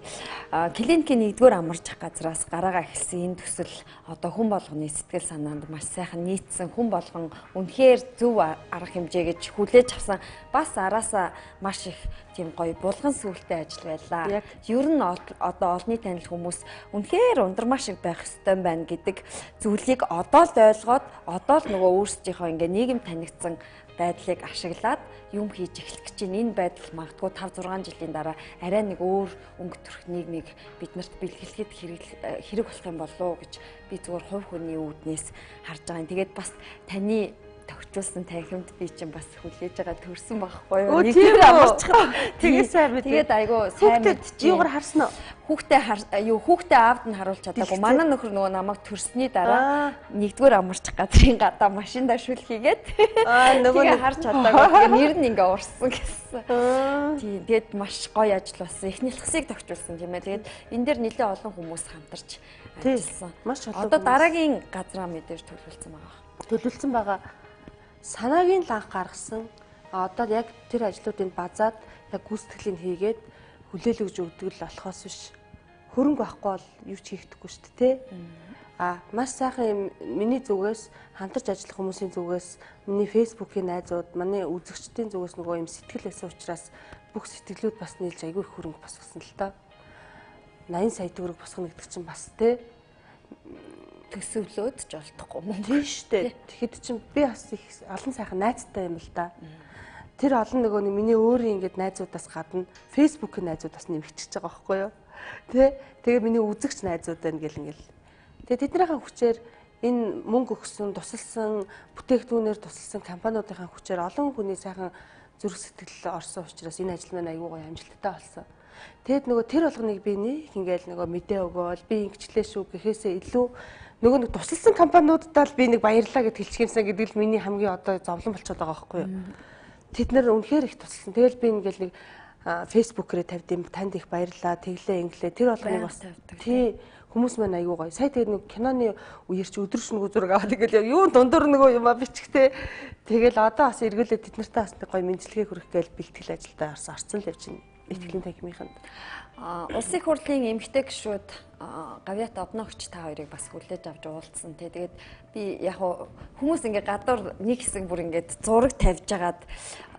Клиникийн 1-р амарч газраас гараагаа эхэлсэн энэ төсөл одоо хүн болгоны сэтгэл санаанд маш сайхан нийцсэн, хүн болгон үнэхээр зөв арга хэмжээ гэж хүлээж авсан. Бас араасаа маш их тийм гоё булган сүулттэй ажил байлаа. Ер нь одоо олонний танил хүмүүс үнэхээр Ундрмаа шиг байх ёстой байна гэдэг зүйлийг одоо л ойлгоод одоо л нөгөө өөрсдийнхөө ингээ нийгэм танигдсан байдлыг ашиглаад юм хийж эхлэх гэж байна. Энэ байдал магадгүй 5-6 жилийн дараа арай нэг өөр өнгө төрх нийгмийг биднэрт бэлгэлэхэд хэрэг болох юм болов уу гэж би зүгээр хувь хүний үүднээс харж байгаа юм. Тэгээд бас таны төгчүүлсэн танхимд би чинь бас хүлээж байгаа төрсөн байхгүй юу? Тийм амарчхад тэгээ сайн мэд. Тэгээд айгүй сайн мэд чи. Юугаар харсан уу? Хүүхдээ аавд нь харуулж чадаагүй. Манай нөхөр нөгөө намайг төрсний дараа 1-р амарч газрын гадаа машиндаа шүл хийгээд нөгөө харж чадаагүй. Тэгээ нэр нь ингээ урсан гэсэн. Тийм тэгээд маш гоё ажил болсон. Эхний хэлхсийг төгчүүлсэн тийм ээ. Тэгээд энэ дээр нэлээд олон хүмүүс хамтарч ажилласан. Маш олон. Одоо дараагийн газраа мэдээж төлөвлөсөн байгаа. Төлөвлөсөн байгаа. Санаагийн л анх гаргасан. Одоо яг тэр ажлуудыг базаад яг гүйцэтгэлийг хийгээд хүлээлгэж өгдөг л болохоос биш. Хөрөнгө байхгүй бол юу ч хийхдэггүй шүү дээ, тэ? Маш сайхан юм миний зүгээс хамтарч ажиллах хүмүүсийн зүгээс, миний фэйсбүүкийн найзууд, манай үзэгчдийн зүгээс нөгөө юм сэтгэл байсан учраас бүх сэтгэлүүд бас нийлж айгүй их хөрөнгө босгосон л та. 80 сая төгрөг босгоно гэдэг чинь бас тэ төсөвлөөд ч олдохгүй мөн тийм шүү дээ. Тэгэхэд чинь би бас их олон сайхан найзтай юм л да. Тэр олон нөгөө миний өөрийн ингээд найзуудаас гадна фэйсбүүкийн найзуудаас нэмэгдчихэж байгаа байхгүй юу? Тэгээ миний үзэгч найзууд байна гэл ингээл. Тэгээ тэднийхээ хүчээр энэ мөнгө өгсөн, тусалсан, бүтээгдэхүүнээр тусалсан компаниудынхаа хүчээр олон хүний сайхан зүрх сэтгэл орсон учраас энэ ажил маань аюу гой амжилттай болсон. Тэгэд нөгөө тэр болгоныг би нэг ингээл нөгөө мэдээ өгөөл би ингэчлээ шүү гэхээсээ илүү нөгөө нэг тусалсан компаниудаа л би нэг баярлаа гэд хэлчих юмсан гэдэг л миний хамгийн одоо зовлон болчиход байгаа байхгүй юу. Тэд нар үнэхээр их тусалсан. Тэгэл би ингээл нэг фэйсбүүкээрээ тавьд юм танд их баярлаа тэглээ инглээ тэр болгоныг бас тий хүмүүс маань аягүй гоё. Сая тэгээд нэг киноны үеэр чи өдөр шөнөгүй зураг аваад ингээл юу дундуур нөгөө юм бичгтээ тэгэл одоо бас эргүүлээ тэд нартай бас гоё мэдлэгээ хүрэх гээл бэлтгэл ажилдаа орсон л явж байна. Итгэлийн танхимынханд. Улсын их хурлын эмэгтэй гишүүд Гавьяат Одногч та хоёрыг бас хүлээж авч уулзсан тий. Тэгээд би яг хүмүүс ингээ гадуур нэг хэсэг бүр ингээд зураг тавьж агаад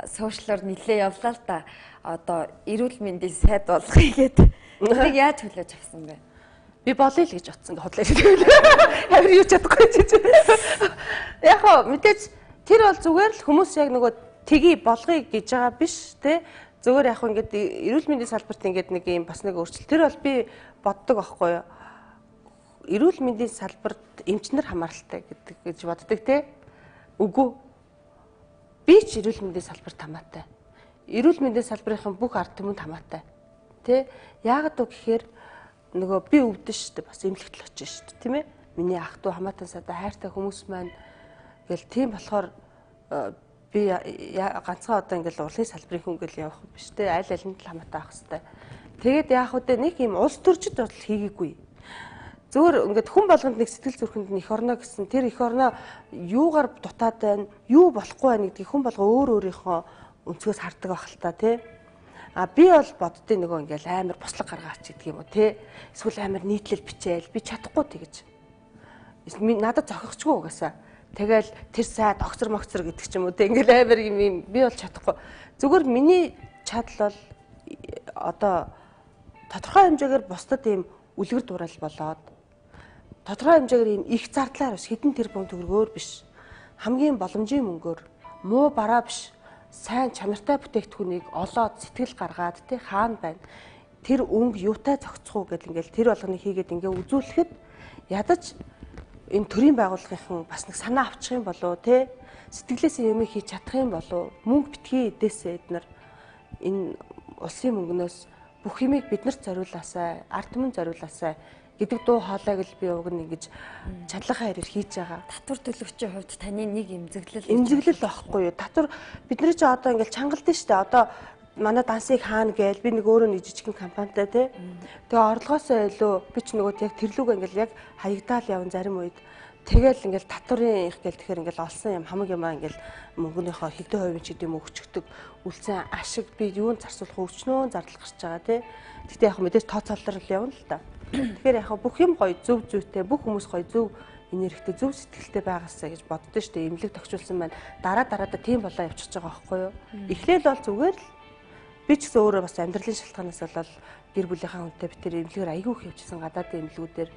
сошиалор нилээ явлаа л та. Одоо эрүүл мэндийн сайд болгоё гэдэг. Тэрийг яаж хүлээж авсан бэ? Би болъё л гэж бодсон ингээ хотлоо хэлээ. Авир юу ч чадахгүй чи. Яг мэдээж тэр бол зүгээр л хүмүүс яг нөгөө тгий болгоё гэж байгаа биш тий. Зөвөр яг ингээд эрүүл мэндийн салбарт ингээд нэг юм бас нэг өөрчлөлт. Тэр бол би боддог аахгүй юу. Эрүүл мэндийн салбарт эмчнэр хамааралтай гэдэг гэж боддог те. Үгүй. Би ч эрүүл мэндийн салбарт хамаатай. Эрүүл мэндийн салбарын бүх ард түмэнд хамаатай. Тэ? Яагаад вэ гэхээр нөгөө би өвдөн шүү дээ. Бас эмнэлэгт л очиж шүү дээ, тийм ээ? Миний ах トゥ хамаатан садаа хайртай хүмүүс маань гэл тийм болохоор би ганцхан одоо ингээл урлагийн салбарын хүн гэл явах биш те аль алинд л хамаатай авах хэвээр. Тэгээд яах вэ нэг юм улс төрчид бол хийгээгүй. Зөвөр ингээд хүн болгонд нэг сэтгэл зүрхэнд нь эх орно гэсэн тэр эх орно юугаар дутаад байна, юу болохгүй байна гэдгийг хүн болго өөр өөрийнхөө өнцгөөс хардаг байх л та те. Би бол боддیں۔ Нөгөө ингээл амар буслаг гаргаач гэдэг юм уу те. Эсвэл амар нийтлэл бичээл би чадахгүй тэгэж. Надад зохихчгүй угаасаа. Тэгэл тэр сайд огцор могцор гэдэг ч юм уу те ингээл амар юм би бол чадахгүй. Зүгээр миний чадал бол одоо тодорхой хэмжээгээр бусдад ийм үлгэр дуурал болоод тодорхой хэмжээгээр ийм их зардлаар биш хэдэн тэрбум төгрөгөөр биш хамгийн боломжийн мөнгөөр муу бараа биш сайн чанартай бүтээгдэхүүнийг олоод сэтгэл гаргаад те хаана байна тэр өнгө юутай зохицох уу гэл ингээл тэр болгоныг хийгээд ингээ үзүүлэхэд ядаж энэ төрийн байгууллагын бас нэг санаа авчих юм болоо те сэтгэлээсээ юм хийж чадах юм болоо мөнгө битгий эдээсээ эднэр энэ улсын мөнгнөөс бүх юмыг биднэрт зориулаасай ард түмэнд зориулаасай гэдэг дуу хоолойг л би уг нь ингэж чадлагын харьяар хийж байгаа. Татвар төлөгчийн хувьд таны нэг эмзэглэл байхгүй юу? Татвар бидний ч одоо ингээл чангалдсан шүү дээ. Одоо манай дансыг хаана гээл би нэг өөрөө нэг жижигхэн компанитай тий. Тэгээ орлогоосоо илүү би ч нөгөө яг тэрлүүгээ ингээл яг хаягдаал явна зарим үед. Тэгэл ингээл татварын их гэл тэгэхээр ингээл олсон юм хамаг юмаа ингээл мөнгөнийхөө хэдэн хувийн ч гэдэм өгчөгдөг үлцэн ашиг би юунд зарцуулах өчнөө зардал гарч байгаа тий. Гэтэ яг мэдээж тооцоололоор л явна л да. Тэгэхээр яг бүх юм гоё зөв зүйтэй бүх хүмүүс гоё зөв энергитэй зөв сэтгэлтэй байгаасаа гэж боддоо шүү дээ. Имлэг тогтчулсан байна. Дараадаа тийм болоо явчихж байгаа байхгүй юу? Эхлээл бол зүгээр л би ч гэсэн өөрөө бас амьдралын шалтгаанаас болол гэр бүлийнхаа хүнтэй би тэр имлэгээр аягүй их явжсэн гадаадын имлгүүдээр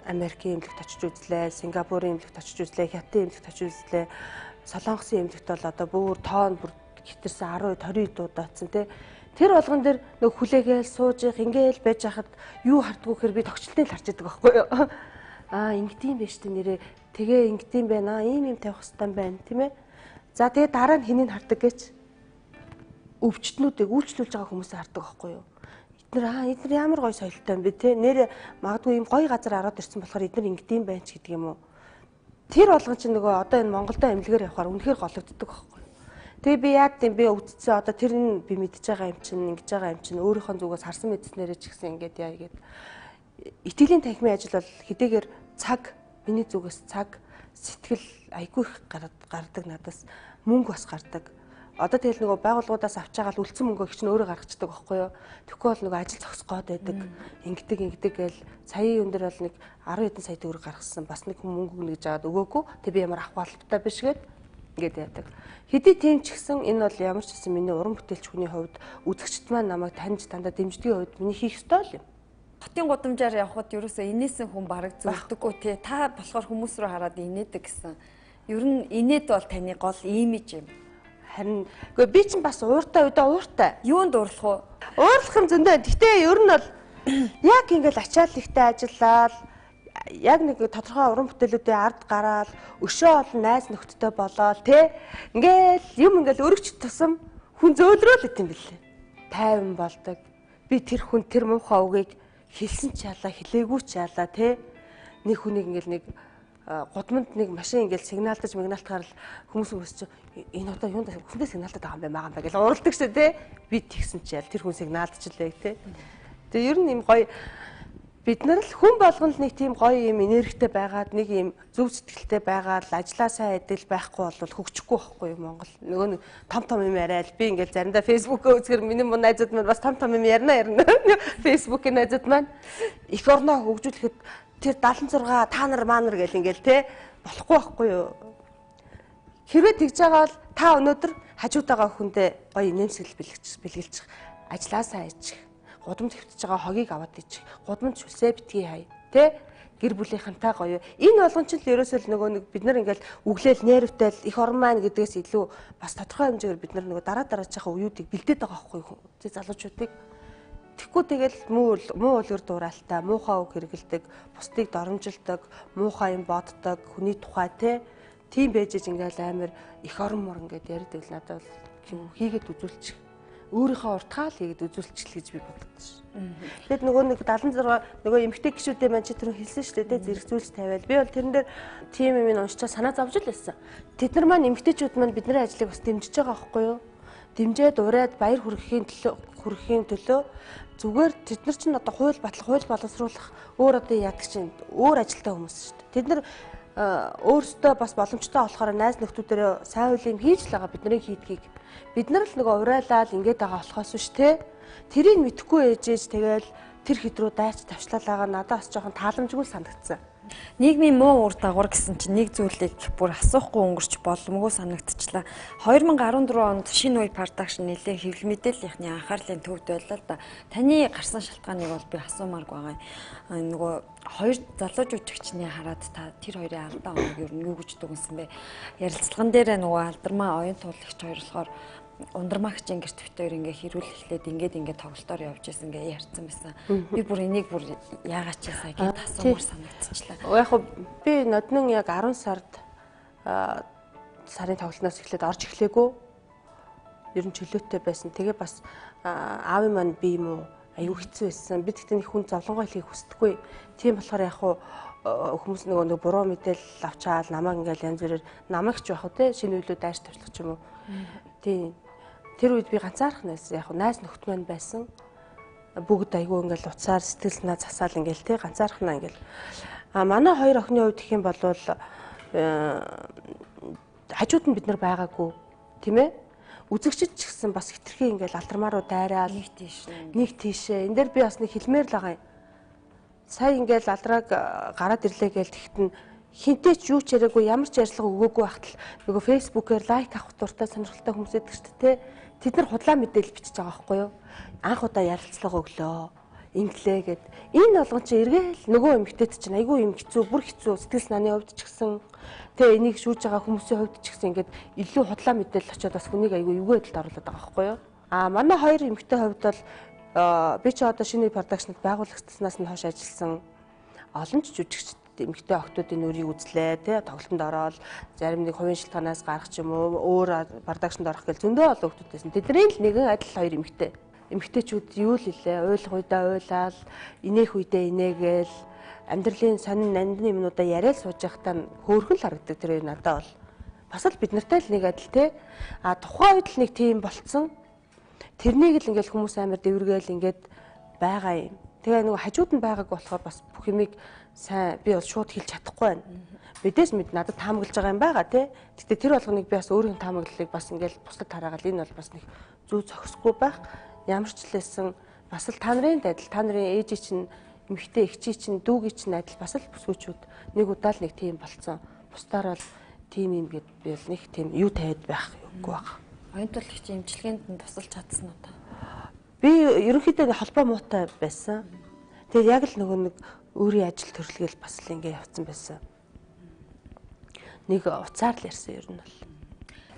Америкийн имлэгт очиж үзлээ, Сингапурын имлэгт очиж үзлээ, Хятадын имлэгт очиж үзлээ. Солонгосын имлэгт бол одоо бүр тоон бүр хитэрсэн 10 20 дуудаацсан тий. Тэр болгон дээр нэг хүлээгээл сууж их ингээл байж хахад юу хардггүй хэр би тогтчлтын л харж байдаг байхгүй юу? Ингэдэм байж тээ нэрээ тэгээ ингэдэм байна. Ийм тавих хэрэгтэй байна тийм ээ. За тэгээ дараа нь хэнийг хардаг гэж өвчтнүүдийг үйлчлүүлж байгаа хүмүүсээ хардаг байхгүй юу? Эдгээр ямар гоё соёлтой юм бэ те нэр магадгүй ийм гоё газар ороод ирсэн болохоор эдгээр ингэдэм байх гэдэг юм уу. Тэр болгон чинь нөгөө одоо энэ Монголдо эмнэлгээр явахаар үнэхээр гологддог байхгүй юу. Тэгээ би яад тийм би өвдсөн одоо тэр нь би мэдж байгаа юм чинь ингэж байгаа юм чинь өөрийнхөө зүгээс харсан мэдснээрээ ч гэсэн ингэж яа гэгээд итгэлийн танхимын ажил бол хэдийгээр цаг миний зүгээс цаг сэтгэл айгүй их гардаг надаас мөнгө бас гардаг. Одоо тэгэл нөгөө байгууллагуудаас авч байгаа л үлдсэн мөнгөө их ч өөрөө гаргацдаг байхгүй юу. Тэгэхгүй бол нөгөө ажил зогсох гээд байдаг. Ингэдэг гээл саяын юм дээр бол нэг 10 хэдэн сая төгрөг гаргасан. Бас нэг хүн мөнгө өгнө гэж аваад өгөөгүй. Тэг би ямар авах боломжтой биш гээд ингээд яадаг. Хэдий тийм ч гэсэн энэ бол ямар ч гэсэн миний уран бүтээлч хүний хувьд үзэгчд маань намайг таньж дандаа дэмждгийн хувьд миний хийх ёстой л юм. Хотын гудамжаар явхад ерөөсөө инээсэн хүн бараг зүрдэггүй тий. Та болохоор хүмүүс рүү хараад инээдэг гэсэн. Ер нь инээд бол таны гол имиж юм. Харин үгүй би чинь бас ууртай өдөө ууртай. Юунд уурлах вэ? Уурлах юм зөндөө. Гэхдээ ер нь бол яг ингээл ачаал ихтэй ажиллаад яг нэг тодорхой уран бүтээлүүдийн ард гараал өшөө олон найз нөхдөдтэй болоод те ингээл юм ингээл өргөч тусам хүн зөөлрөөл идэм билээ. Тайван болдог. Би тэр хүн тэр муухай үгийг хэлсэн ч ялаа хэлээгүй ч ялаа те нэг хүнийг ингээл нэг гудамд нэг машин ингээл сигналтаж мигналтахаар л хүмүүс чи энэ одоо юунд хүндээ сигналтаад байгаа юм бэ гэж уралдаг шээ те би тэгсэн чи ял тэр хүн сигналтчлээ те тэгээ ер нь юм гоё бид нар л хүн болгоно л нэг тийм гоё юм энергитэй байгаад нэг юм зөв сэтгэлтэй байгаад ажлаа сайн адил байхгүй бол хөгжихгүй байхгүй юу Монгол нөгөө нэг том юм яриад би ингээл заримдаа фэйсбүүкээ үзэхэр миний найзууд маань бас том юм ярина фэйсбүүкийн найзууд маань их орноо хөгжүүлэхэд тэр 76 та нар маанар гэл ингээл те болохгүй байхгүй юу. Хэрвээ тэгж байгаа бол та өнөөдөр хажуутайгаа хүндээ гоё нэмсгэл бэлгэлчих, ажилласаа хийчих, гудамд хөвтөж байгаа хогийг аваад ичих, гудамд шүлсээ битгий хай, те гэр бүлийнхэнтэй гоё. Энэ болгон ч л ерөөсөө нөгөө нэг бид нар ингээл өглөөл нервтэй их орон маань гэдгээс илүү бас тодорхой хэмжээгээр бид нар нөгөө дараачихаа үеүүдийг бэлдээд байгаа байхгүй юу. Тэ залуучуудыг тэгэхгүй тэгэл муу үлгэр дууралтай, муухай үг хэрэгэлдэг, бусдыг доромжилдог, муухай юм боддог, хүний тухай тийм байж ингээл амар их орон мор ингээд ярьдаг л надад бол хийгээд үзүүлчих. Өөрийнхөө уртгаал хийгээд үзүүлчих гэж би боддог ш. Тэгэд нөгөө нэг 76 нөгөө эмэгтэй гişүүдээ маань чи тэр хэлсэн шүү дээ зэрэг зүйлс тавиал. Би бол тэрэн дээр тийм юм уншчаа санаа зовж л байсан. Тэд нар маань эмэгтэйчүүд маань бидний ажлыг бас дэмжиж байгаа байхгүй юу? Дэмжээд ураад баяр хүргэхийн төлөө зүгээр тэд нар чинь одоо хууль боловсруулах өөр одоо яадаг чинь өөр ажилтай хүмүүс шүү дээ. Тэд нар өөрсдөө бас боломжтой болохоор найз нөхдүүдээрээ сайн үйл юм хийж л байгаа бидний хийдгийг бид нар л нөгөө урайлал ингээд байгаа болохоос биш те тэрийг мэдхгүй ээжээж тэгэл тэр хэд рүү дайч тавчлалаагаа надад бас жоохон тааламжгүй санагдсан. Нийгмийн муу үр дагавар гэсэн чинь нэг зүйлийг бүр асуухгүй өнгөрч боломгүй санагдчихлаа. 2014 онд шинэ үе продакшн нэлээд хэвлэл мэдээллийнхний анхаарлын төвд байлаа л да. Таны гарсан шалтгааныг бол би асуумаар байгаа. Нөгөө хоёр залуу жүжигчний хараад та тэр хоёрын алдаа оног юу гэж дүгнсэн бэ? Ярилцлаган дээр нөгөө алдармаа оюун туулагч хоёр болохоор ундрмагчийн гэрт битээр ингээ хэрүүлэхлээд ингээд тоглолтоор явж исэн ингээ ярьсан байсан. Би бүр энийг бүр яагаад ч ясаа гэж асуумар санагдчихлаа. Яг хөө би ноднон яг 10 сарын тоглолтноос эхлээд орж эхлэегүй. Ер нь чөлөөтэй байсан. Тэгээ бас аавын маань би юм уу аюу хэцүү байсан. Би тэгтээ нэг хүн зовлонгоо хэлхийг хүсдэггүй. Тийм болохоор яг хөө хүмүүс нөгөө буруу мэдээлэл авчаал намайг ингээл янз бүрээр намайг ч яах вэ те шинэ үйлүүд дайш тавьчих юм уу. Тийм. Тэр үед би ганцаархан байсан. Яг найз нөхд маань байсан. Бүгд айгүй ингээл уцаар сэтгэл санаа засаал ингээл те ганцаархнаа ингээл Манай хоёр охины хувьд гэх юм бол хажууд нь бид нар байгаагүй тийм ээ. Үзэгчд ч гэсэн бас хитрхи ингээл алдармааруу дайраал нэг тийшээ. Энд дээр би бас нэг хэлмээр л байгаа юм. Сая ингээл алдраг гараад ирлээ гээл тэгтэн хинтээ ч юу ч яриаггүй ямар ч ярьцлага өгөөгүй байхад нөгөө фэйсбүүкээр лайк авах дуртай сонирхолтой хүмүүс байдаг шүү дээ. Тэд нар худлаа мэдээлэл бичиж байгаа байхгүй юу? Анх удаа ярилцлага өглөө. Инглээ гэд. Энэ болгон чи эргээл нөгөө эмэгтэйд чинь айгүй юм хэцүү, бүр хэцүү сэтгэл санааны хувьд ч гэсэн тэгээ энийг шүүж байгаа хүмүүсийн хувьд ч гэсэн ингээд илүү худлаа мэдээлэл очиод бас хүнийг айгүй эвгүй байдалд оруулаад байгаа байхгүй юу? Манай хоёр эмэгтэй хувьд бол би ч одоо шинэ продакшнд байгуулагчснаас нь хойш ажилласан олон ч жүжигчд эмэгтэй охтуудын үрийг үзлээ тий тоглолтод ороод зарим нэг хувийн шилтгаанаас гарах ч юм уу өөр продакшнд орох гэл зөндөө олон охтуудээс тэдний л нэгэн адил хоёр эмэгтэйчүүд юу л хэлээ уйлах үедээ уйлаад инээх үедээ инээгээл амьдралын сонин нандины юмнуудаа яриад сууж байхдаа хөөрхөн л харагдаг тэр надад бол бас л бид нартай л нэг адил тий тухайн үед л нэг тийм болцсон тэрнийг л ингээл хүмүүс амар дэвэргээл ингээд байгаа юм. Тэгээ нөгөө хажууд нь байгааг болохоор бас бүх юмыг сайн би бол шууд хэлж чадахгүй байна. Мэдээж надад таамаглаж байгаа юм байгаа тий. Гэтэ тэр болгоныг би бас өөрийн таамаглалыг бас ингээл бусдад тараагаад энэ бол бас нэг зүү зохисгүй байх. Ямар ч лээсэн бас л та нарын адил та нарын ээжи чинь эмэгтэй эгчий чинь дүүгийн чинь адил бас л бүсгүүчүүд нэг удаа л нэг тийм болцсон. Бусдаар бол тийм юм гээд би бол нэг тийм юу тавиад байх үгүй баг. Оюутлагч эмчилгээнд нь тусалж чадсан уу та? Би ерөнхийдөө холбоо муутай байсан. Тэгээд яг л нөгөө нэг өөрийн ажил төрөлгээл бас л ингэ явцсан байсан. Нэг уцаар л ярьсан ер нь бол.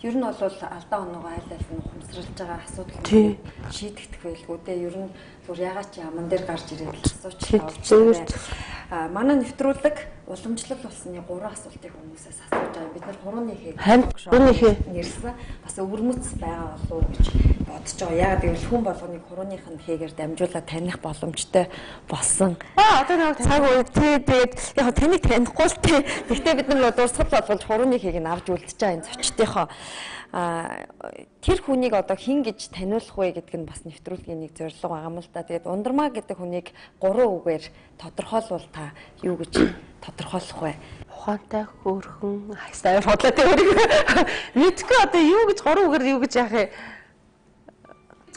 Ер нь бол алдаа оноогоо айл нь ухамсарлаж байгаа асуудал шийдэгдэх байлгүй дээ. Ер нь зүгээр ягаад ч яман дээр гарч ирээд асууж байгаа. Манай нэвтрүүлэг уламжлал болсны 3 асуултыг хүмүүсээс асууж байгаа. Бид нар хурууныхээ нэрсэн бас өвөрмөц байгаа болов уу гэж бодож байгаа. Ягаад гэвэл хүн болгоныг хурууных нь хийгээр дамжуулаад таних боломжтой болсон. Одоо нэг цаг үе тэгээд яг таныг танихгүй л тий. Гэхдээ бид нар дурсгал болгож хурууныхыг нь авч үлдчихэж байгаа энэ зочдынхоо тэр хүнийг одоо хин гэж таниулах вэ гэдэг нь бас нэвтрүүлгийн нэг зорилго байгаа юм л да. Тэгээд Ундрмаа гэдэг хүнийг 3 үгээр тодорхойлвол та юу гэж тодорхойлох вэ? Ухаантай, хөөрхөн, хайстай бодлоо тэр өөрийг мэдгүй одоо юу гэж 3 үгээр юу гэж яах вэ?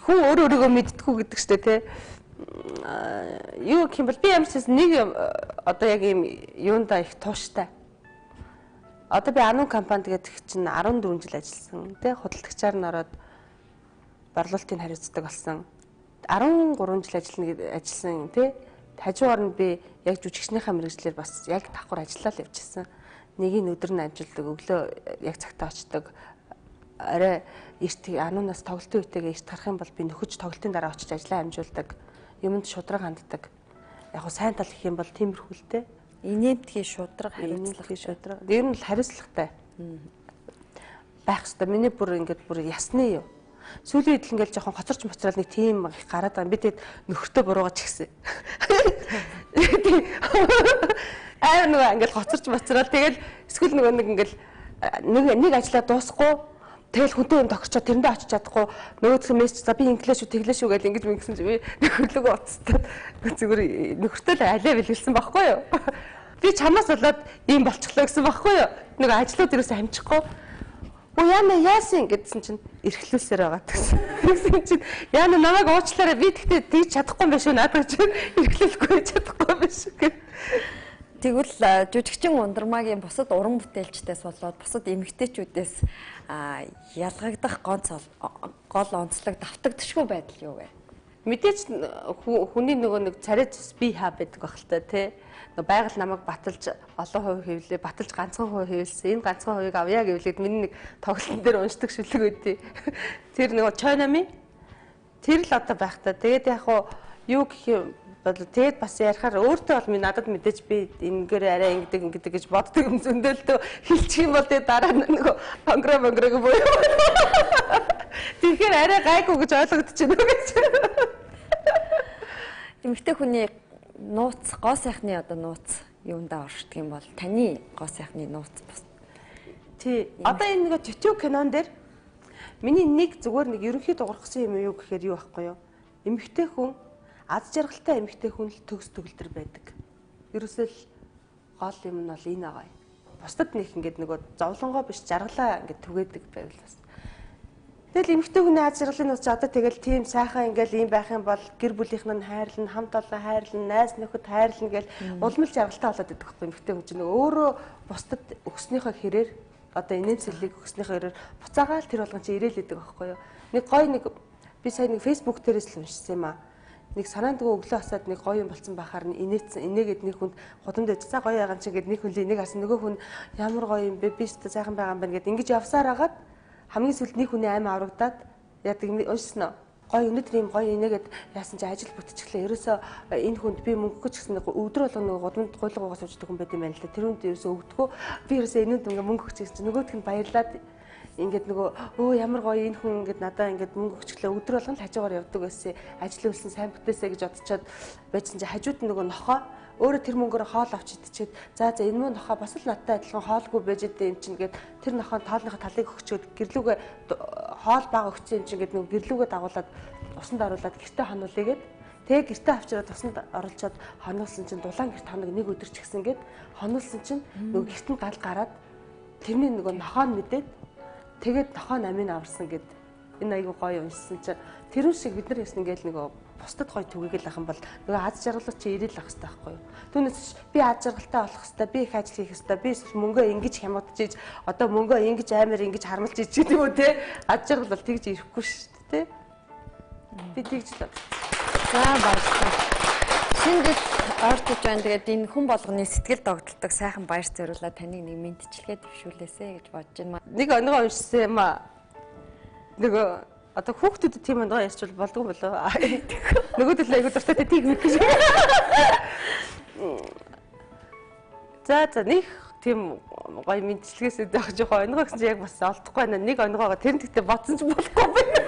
Хүн өөрийгөө мэддэггүй гэдэг чтэй те. Юу гэх юм бол би ямарчаас нэг одоо яг юм юунда их тууштай. Одоо би Анун компанид гэдэг чинь 14 жил ажилласан. Тэ худалдагчаар нь ороод борлуулалтыг хариуцдаг болсон. 13 жил ажилласан тэ. Хажуугаар нь би яг жүжигчнийхаа мэргэжлэр бас яг давхар ажиллаад явчихсан. Нэгийг өдөр нь амжилтдаг, өглөө яг цагтаа очдог. Арай эрт Анунаас тоглолтын үетэйгээ эрт гарах юм бол би нөхөж тоглолтын дараа очиж ажиллаа амжуулдаг. Юмд шудраг ханддаг. Яг хөө сайн тал гэх юм бол тиймэрхүүлтэй. Инээдгийн шудраг хариуцлага шудраг. Ер нь л хариуцлагатай байх хэвээр. Миний бүр ингээд бүр ясны юу. Сүүлийн үед л ингээд жоохон хоцорч моцрол нэг тийм их гараад байгаа. Би тэгээд нөхөртөө буруугаж гисэн. Аа нөгөө ингээд хоцорч моцрол тэгэл эсвэл нөгөө нэг ингээд нэг ажиллаа дуусахгүй тэгэл хүнтэй юм тохирчоо тэрэндээ очиж чадахгүй нөгөөдхөө мессеж за би инглиш шүү тэглээ шүү гэж ингэж мэгсэн чи би нөхөрлөгөө уцтаад зүгээр нөхөртөө л алиа бэлгэлсэн байхгүй юу. Би чамаас болоод ийм болчихлоо гэсэн байхгүй юу. Нөгөө ажлууд юусаа хамжихгүй. Яна яасан гэдсэн чинь эрхлүүлсээр байгаа гэсэн. Тэгсэн чинь яна намайг уучлаарай би тэгтээ тийж чадахгүй юм байна шүү надад чинь эрхлүүлэхгүй чадахгүй юм байна шүү гэх. Тэгвэл жүжигчин Ундрмаагийн бусад уран бүтээлчдээс болоод бусад эмэгтэйчүүдээс ялгагдах гол онцлог давтагдшгүй байдал юу вэ? Мэдээж хүний нөгөө нэг царайч би хаа байдаг байх л та тий. Байгаль намайг баталж олон хувь хэвлээ, баталж ганцхан хувь хэвлсэн. Энэ ганцхан хувийг авъя гэвлээд миний нэг тоглолтын дээр уншдаг шүлэг үүдээ. Тэр нөгөө чойнами тэр л одоо байх та. Тэгээд яг юу гэх юм бол тэгээд бас ярихаар өөртөө бол надад мэдээж би ингээр арай ингэдэг гэж боддог юм зөндөлтөө хэлчих юм бол тэгээд дараа нь нөгөө онгрог буюу. Тэгэхээр арай гайгүй гэж ойлгогдчихно гэж. Эмэгтэй хүний нууц, гоо сайхны одоо нууц юундаа оршдог юм бол таны гоо сайхны нууц бас. Тий. Одоо энэ нэг жүжиг кинон дээр миний нэг зүгээр нэг ерөнхий дуурхсан юм юу гэхээр юу байхгүй юу? Эмэгтэй хүн аз жаргалтай эмэгтэй хүн л төгс төгөлдөр байдаг. Ерөөсөө л гол юм нь бол энэ байгаа юм. Бусдад нэг ингээд нөгөө зовлонгоо биш жаргалаа ингээд түгээдэг байвал бас. Тэгэл эмэгтэй хүний аз жаргалын нууц одоо тэгэл тийм сайхан ингээл ийм байх юм бол гэр бүлийнх нь хайрлна, хамт олон хайрлна, найз нөхөд хайрлна гэл улмал жаргалтай болоод идэх байхгүй эмэгтэй хүн чинь өөрөө бусдад өгснийхөө хэрээр одоо инээмсэглийг өгснийхөө хэрээр буцаагаал тэр болгон чи ирээл идэг байхгүй юу. Нэг гой нэг би сая нэг фейсбુક дээрээс л уншсан юм аа. Нэг санаандгүй өглөө хасаад нэг гоё юм болсон бахаар нь инээгээд нэг хүнд худамд байж за гоё ягаан чи гэд нэг хүн энийг харсан нөгөө хүн ямар гоё юм бэ би ч сайхан байгаа юм байна гэд ингэж явсаар агаад хамгийн сүүлд нэг хүний аймаа аврагдаад яадаг уншсан нь гоё өнөөдөр юм гоё инээгээд яасан чи ажил бүтчихлээ ерөөсөө энэ хүнд би мөнгө гэж гэсэн өдөр болгоо нөгөө гудамд гуйлгуугаа суудаг хүн байт юм байна л да тэр хүнд ерөөсөө өгдөгөө би ерөөсөө энэнд ингээ мөнгө өгч гэсэн чи нөгөөх нь баярлаад ингээд нөгөө өө ямар гоё энэ хүн ингээд надаа ингээд мөнгө өгчлээ өдөр болгон л хажуугаар явдаг байсан ажил үйлсэн сайн бүтээсэй гэж бодцоод байжсан чи хажууд нөгөө нохоо өөрөө тэр мөнгөөр хоол авч идчихэд за энэ мөн нохоо бас л надтай адилхан хоолгүй байж дээ юм чинь гээд тэр нохоо тоолныхаа талыг өгчөөд гэрлүүгээ хоол бага өгсөн юм чинь гээд нөгөө гэрлүүгээ дагуулад усанд оруулаад гэртээ хонуулъя гээд тэгээ гэртээ авчираад усанд оруулчаад хонуулсан чинь дулаан гэрт хоног нэг өдөр ч гэсэн гээд хонуулсан чинь нөгөө гэрт нь гал гараад тэрний нөгөө нохоо нь мэдээд тэгээд нохоо намын аварсан гэд энэ айгуу гоё уншсан чинь тэрүүн шиг бид нар ясна гээл нөгөө бусдад гоё түгээгээл ах юм бол нөгөө аз жаргалч чи ирээл ах хэрэгтэй байхгүй юу. Түүнээс би аз жаргалтай болох хэрэгтэй, би их ажил хийх хэрэгтэй, би мөнгөө ингэж хямдж ийж одоо мөнгөө ингэж аймаар ингэж хармалж ийж гэдэг юм уу те. Аз жаргал бол тэгж ирэхгүй шүү дээ те. Би тэгж л. За баярлалаа. Шинжил ордож байна. Тэгээд энэ хүн болгоны сэтгэл догдолдог сайхан баяр зориулаад таныг нэг мэдчилгээ төвшүүлээсэ гэж бодож байна. Нэг өнгөө уншсан юм аа. Нөгөө одоо хүүхдүүдэд тийм өнгөө ярьчвал болдгоо болоо. Нөгөөд л айгуу дуртай тийг мэдэх шиг. За нэг тийм гоё мэдчилгээс өгөх жоохон өнгөө гэсэн чинь яг бас олдохгүй байна. Нэг өнгөөгоо тэр нэгтээ бодсон ч болохгүй байна.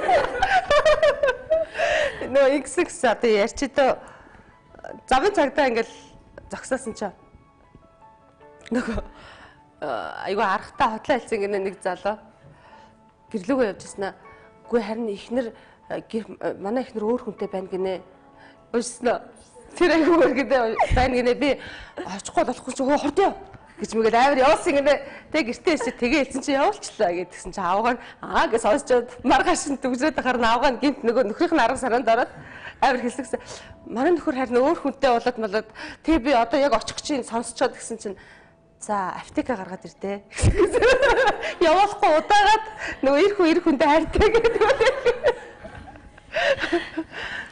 Нөгөө XX одоо ярьчидоо завын цагдаа ингээл зогсоосон ч нөгөө айгу аргатай хотлоо хэлсэн гинэ нэг залуу гэрлүүгөө явж ирсэн аа. Үгүй харин ихнэр манай ихнэр өөр хүнтэй байна гинэ. Уйсан. Тэр айгу гэдэг байна гинэ би очихгүй болохгүй чи хурд яа гэж мэгэл амар явуулсан гинэ. Тэг гэртээ ирсээ тэгээ хэлсэн чи явуулчлаа гэдгсэн чи аавгаа гэж сонсчод маргааш нь төгсрээд ахаар аавгаа гинт нөгөө нөхрийнх нь арга саранд ороод амар хэлсэгсэн. Манай нөхөр харин өөр хүнтэй болоод малаад тэг би одоо яг очих чинь сонсцоод гэсэн чинь за аптека гаргаад ирдээ. Явуулахгүй удаагаад нөгөө ир хүнтэй хайртай гэдэг.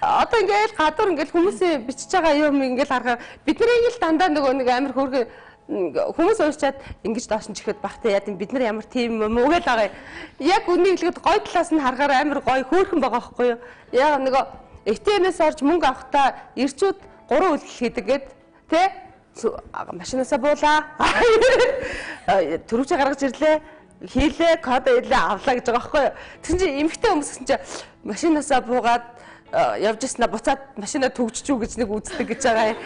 Одоо ингээл гадуур ингээл хүмүүсээ бичиж байгаа юм ингээл харахаар бидний л дандаа нөгөө нэг амар хөөргөн хүмүүс уушчаад ингэж доош нь чихэд бахтай яа бид нар ямар тийм юм уу гээл байгаа. Яг үнийг хэлэхэд гой талаас нь харахаар амар гой хөөрхөн байгаа байхгүй юу. Яг нөгөө ATM-ээс орж мөнгө авахтаа ирчүүд 3 үйлдэл хийдэг гээд тэ машинаасаа буулаа. Төрөвчөө гаргаж ирлээ. Хийлээ, код ирлээ, авлаа гэж байгаа байхгүй юу. Тэгсэн чинь эмэгтэй хүмүүс гэсэн чинь машинаасаа буугаад явж яснаа буцаад машинаа төгжчихүү гэж нэг үздэг гэж байгаа юм.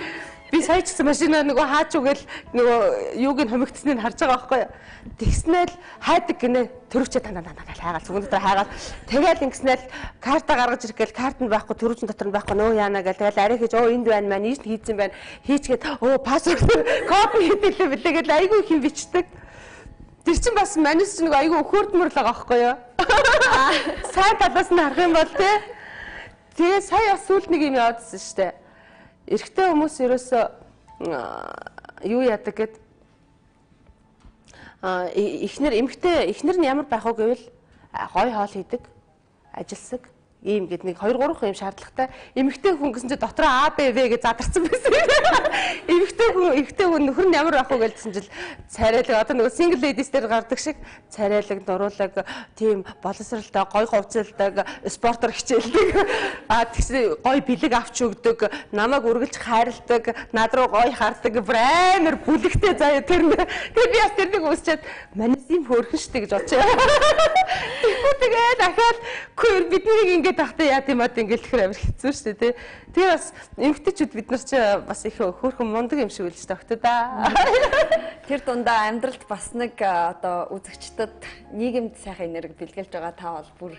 Би сая ч гэсэн машинаа нөгөө хаач үгээл нөгөө юуг нь хомигдсныг харж байгаа байхгүй юу. Тэгснээл хайдаг гинэ төрөвчөө танаа хайгаал зүгэн дотор хайгаал тэгэл ингэснээл карта гаргаж ирэх гээл карт нь байхгүй төрөвчн дотор нь байхгүй нөө яана гээл тэгэл арай хийж энд байна маань ийш хийцэн байна хийчгээд пассворд код нь хэдэлээ билээ гээл айгүй их юм бичдэг. Тэр чинь бас манис чинь нөгөө айгүй өхөөрдмөр л байгаа байхгүй юу. Сайн талаас нь харах юм бол тэгээ сая бас сүүлд нэг юм яваадсэн шүү дээ. Эрэгтэй хүмүүс ерөөсөө юу яадаг гэд эхнэр нь ямар байх вэ гэвэл гой хоол хийдэг, ажилсаг, ийм гэд нэг 2-3 юм шаардлагатай. Эмэгтэй хүн гэсэн чинь дотроо А, Б, В гэж задарсан байсан. Эмэгтэй хүн нөхөр нь ямар байх вэ гэсэн чинь царайлаг одоо нөгөө single ladies дээр гардаг шиг царайлаг, дуруулаг, тийм боловсралтай, гой хувцалдаг, спортоор хичээлдэг. Тэгсэн гой бэлэг авч өгдөг, намайг үргэлж хайрладаг, над руу гой хардаг, бүр амар бүлэгтэй заяа тэр. Тэгээ би бас тэрнийг үсчихэд манайс юм хөөрхөн штэ гэж бодчихъя. Тэгээ дахиад бид нарыг ингээд тахтай яа тийм ад ингээл тэгэхээр амар хэцүү шүү дээ. Тэгээ бас эмгтээчүүд бид нар чи бас их хөөрхөн мундаг юм шиг үлж тагтаа да. Тэр дундаа амьдралд бас нэг одоо үзэгчдэд нийгэмд сайхан энерги бэлгэлж байгаа та бол бүр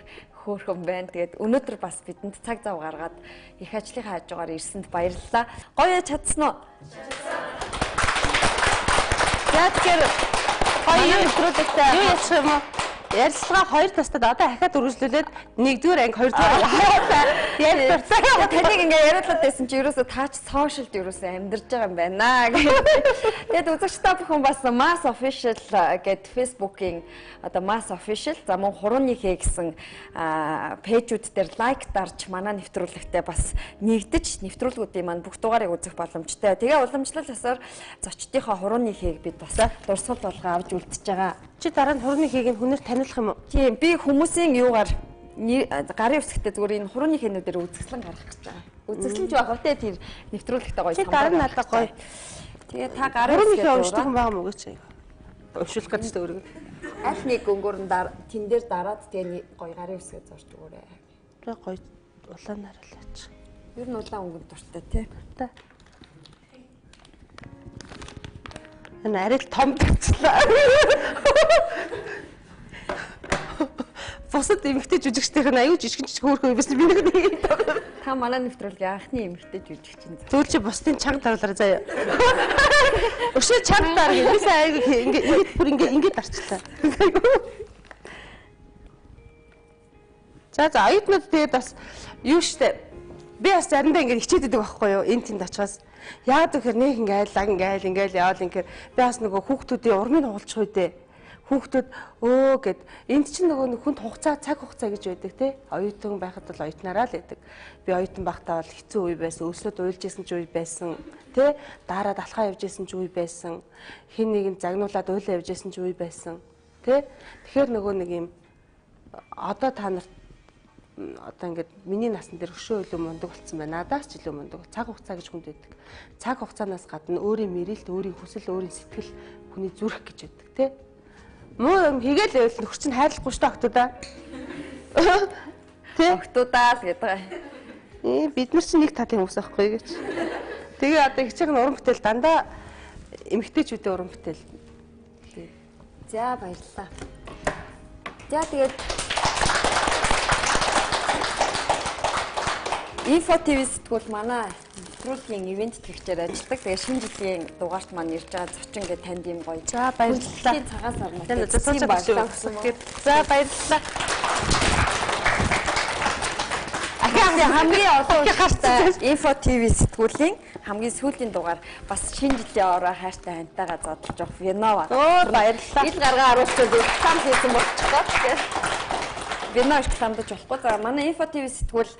хөөрхөн байна. Тэгээд өнөөдөр бас бидэнд цаг зав гаргаад их ажлынхаа хажуугаар ирсэнд баярлалаа. Гоё яж чадсан уу? За тэгэхээр хоёр нэвтрүүлэгтээ юу яах юм бэ? Ярилцлага 2 тастад одоо дахиад үргэлжлүүлээд 1-р анги 2-р ярих дуртай. Таныг ингээ яриулаад байсан чи ерөөсөө таач сошиалд ерөөсөө амьдарч байгаа юм байна гэх. Тэгэд үзэгчтэй бүхэн бас Mass Official гэдэг Facebook-ийн одоо Mass Official за мөн хурууны хээ гэсэн пэйжүүд дээр лайк дарж манай нэвтрүүлэгтээ бас нэгдэж нэвтрүүлгүүдийн маань бүх дугаарыг үзэх боломжтой. Тэгээ уламжлалсаар зочдынхоо хурууны хээг бид бас дурсгал болгоо авч үлдчихэж байгаа. Чи дараа нь хурууны хэгийг хүнээр таниулах юм уу? Тийм би хүмүүсийн юугаар гарын үсгтээ зүгээр энэ хурууны хэнүүдээр үзэсгэлэн гаргах гэж байгаа. Үзэсгэлэн ч байгаа те тэр нэвтрүүлэгтээ гоё санаа. Дараа нь надад гоё. Тэгээ та гарын үсгээ уншдаг юм байгаа мó гэж. Уншуулах гэж тэ өөрөө. Аль нэг өнгөөр нь тэн дээр дараад тэгээ гоё гарын үсгээ зорж өгөөрэй. Тэгээ гоё улаанаар л яач. Ер нь улаан өнгөнд дуртай те. Та. Энэ арай л том тавцлаа. Бусад эмэгтэй жүжигчдийнх нь аюул жижигэн жижиг хөөрхөн байсан би нэг. Та манай нэвтрүүлгийн анхны эмэгтэй жүжигч юм. Зүгээр чи бусдын чанга даруулаарай заяа. Өшөө чанга даар гэсэн аюул ингээд бүр ингээд дарчлаа. За оюутнууд тэгээд бас юу штэ. Би бас заримдаа ингээд хичээд идэг байхгүй юу? Энд тэнд очиос яагаад гэхээр нэг ингээл яваал ингээд би бас нөгөө хүүхдүүдийн урмыг хуулчих үедээ хүүхдүүд гэд энд чинь нөгөө хүнд хугацаа цаг хугацаа гэж байдаг те оюутан байхад бол оюутнараа л байдаг. Би оюутан байхдаа бол хэцүү үе байсан, өслөд уйлж исэн ч үе байсан те дараад алхаа явж исэн ч үе байсан. Хин нэгэнд загнуулаад уйлаа явж исэн ч үе байсан те. Тэгэхээр нөгөө нэг юм одоо та нарт одоо ингээд миний насан дээр өшөө илүү мундаг болсон байна. Надаас ч илүү мундаг. Цаг хугацаа гэж хүнд байдаг. Цаг хугацаанаас гадна өөрийн мэрэлт, өөрийн хүсэл, өөрийн сэтгэл хүний зүрх гэж байдаг те. Муу юм хийгээл байвал нөхөр чинь хайрлахгүй шүү дээ октоудаа. Тэ? Октоудаа л гэдэг. Бид нар чинь нэг талын хүмүүс байхгүй гэж. Тэгээ одоо хичээгэн уран бүтээл дандаа эмэгтэйчүүдийн уран бүтээл. За баярлалаа. За тэгээд Info TV сэтгүүл манай нэвтрүүлгийн ивент тэгчээр ажилладаг. Тэгээ шинэ жилийн дугаарт маань ирж байгаа зочин гэдэг танд юм гоё. За баярлалаа. Цагаас орно. За баярлалаа. Хамгийн олон гартай Info TV сэтгүүлийн хамгийн сүүлийн дугаар бас шинэ жилийн ороо хайртай хантайгаа задлж явах Винова. Баярлалаа. Ил гаргаа харуулчихвал реклам хийсэн болчихгоо. Вино рекламдаж болохгүй. За манай Info TV сэтгүүл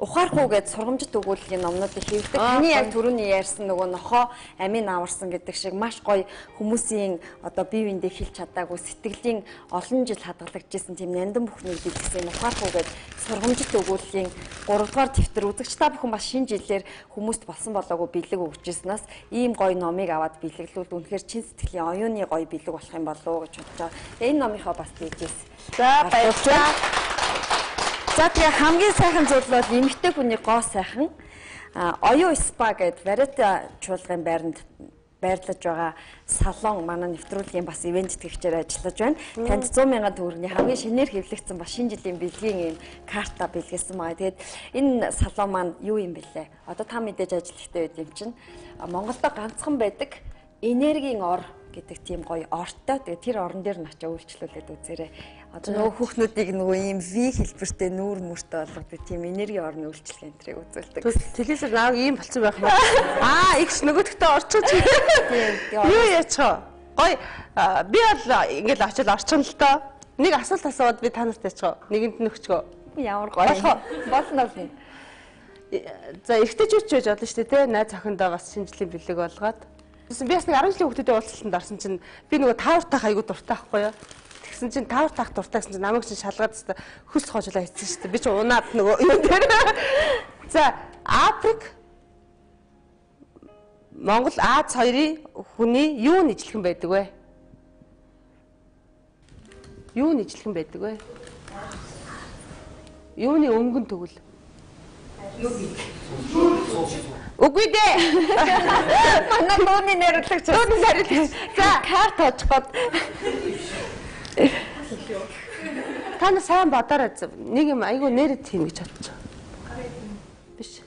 ухаарахгүй гэж сургамжит өгүүллийн номнуудыг хийдэг. Таны яг түрүүний ярьсан нөгөө нохоо амийн аварсан гэдэг шиг маш гоё хүмүүсийн одоо бие биендээ хэлж чадаагүй сэтгэлийн олон жил хадгалагдчихсэн тийм нандин бүхнийг бэлтгэсэн ухаарахгүй гэж сургамжит өгүүллийн 3 дугаар дэвтэр үзэгч та бүхэн бас шинэ жилээр хүмүүст болсон болоогүй бэлэг өгчээснээс ийм гоё номыг аваад бэлэглүүл үнэхээр чин сэтгэлийн оюуны гоё бэлэг болох юм болов уу гэж бодож байгаа. Энэ номынхоо бас дийжээс. За баярлалаа. За тэгээ хамгийн сайхан зүйл бол эмэгтэй хүний гоо сайхан оюу спа гэдэг Варета чуулган байранд байрлаж байгаа салон манай нэвтрүүлгийн бас ивент тэгчээр ажиллаж байна. Танд 100,000 төгрөгийн хамгийн шинээр хэвлэгдсэн бас шинэ жилийн бэлгийн ийм карта бэлгэлсэн байгаа. Тэгээд энэ салон маань юу юм бэлээ? Одоо та мэдээж ажиллахтай байд юм чинь Монголдо ганцхан байдаг энергийн ор гэдэг тийм гоё ортой. Тэгээ тэр орон дээр начаа үйлчлүүлээд үзээрэй. Одоо нөгөө хүүхнүүдийг нөгөө ийм V хэлбэртэй нүүр мөртэй болгодог тийм энерги орны үйлчлэгээ энтрийг үзүүлдэг. Телевизээр нааг ийм болцсон байх юм. Ихс нөгөөдөгтөө орчих. Юу яачих вэ? Гоё би бол ингээл очил орчин л доо. Нэг асуулт асууад би та нарт яачих вэ? Нэгэнд нөхчгөө. Ямар гоё. Болно болно. За эргэжтэй ч байж болно шүү дээ, тэ? Найз охиндоо бас шинжлэлийн бэлэг болгоод. Би бас нэг 10 жилийн хүүхдүүдийн уулзалтанд орсон чинь би нөгөө таавар таах айгуу дуртай байхгүй юу? Тэгсэн чинь таавар таах дуртай гэсэн чинь намайг чинь шалгаад өстой хөс хожлоо хийсэн шүү дээ. Би чинь унаад нөгөө юу дээр. За Африк Монгол Аз хоёрын хүний юу нийжлэхэн байдаг вэ? Юу нийжлэхэн байдаг вэ? Юуны өнгөн төгөл? Үгүй дээ. Манай дууны нэрлэгч. Дууны нэрлэгч. За карт очиход. Та нар сайн бодоорой. Нэг юм айгүй нээрэд хийн гэж бодож байгаа. Биш.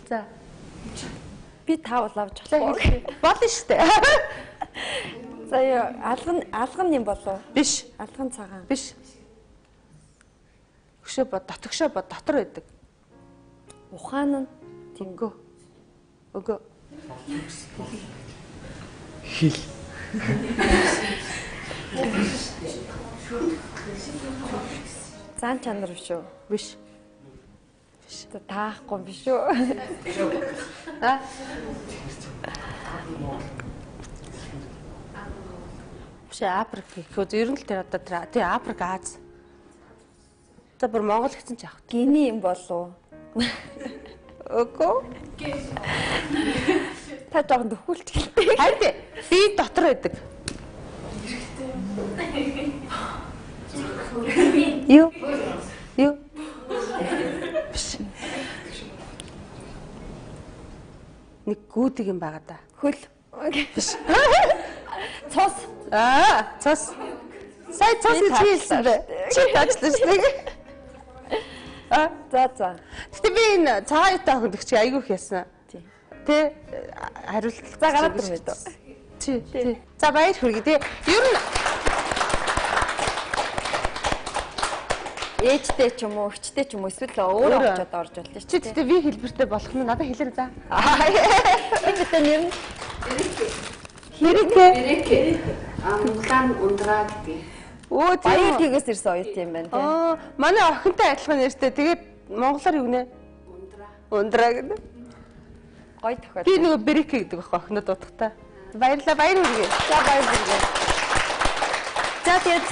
За. Би таавал авч болохгүй. Болно шүү дээ. За яа алган юм болов? Биш. Алган цагаан. Биш. Хөшөө бод, дотгошоо бод, дотор байдаг. Ухаан нь Тэнгөө. Өгөө. Хил. Зан чанар биш үү? Биш. Таахгүй биш үү? А? Биш Африк гэхөө ер нь л тэр одоо тий Африк Аз. За бүр Монгол гэсэн ч яах вэ? Гини юм болов? Өгөө. Та жоохон төхүүлч гэлтэй. Хайр би дотор байдаг. Юу? Юу? Биш. Нэг гүдэг юм байгаа да. Хөл. Биш. Цус. Цус. Сая цус гэж хэлсэн бэ? Чи таачлаа шүү дээ. За. Гэтэ би энэ цагаан юутай охинд чи айгүй их ясан. Тэ хариулт. За гараад ирмээ дөө. Тий. За баяр хүргэе тий. Ер нь ээжтэй ч юм уу, өвчтэй ч юм уу эсвэл өөрөө очиод орж болно шүү чи тэгтээ би хэлбэртэй болох нь надад хэлэр за. Энэ гэдэг нэр нь Хэрэгээ. Монголын ундраа гэдэг. Оо баяр тэгээс ирсэн оюут юм байна тий. Манай охинтой адилхан нэртэй. Тэгээд монголоор юу нэ? Ундраа гэдэг. Гой тохиол. Би нөгөө брэкэ гэдэг байхгүй охиноо дуудахтаа. Баярлалаа, баяр хүргэе. За баяр хүргэе. За тэгээд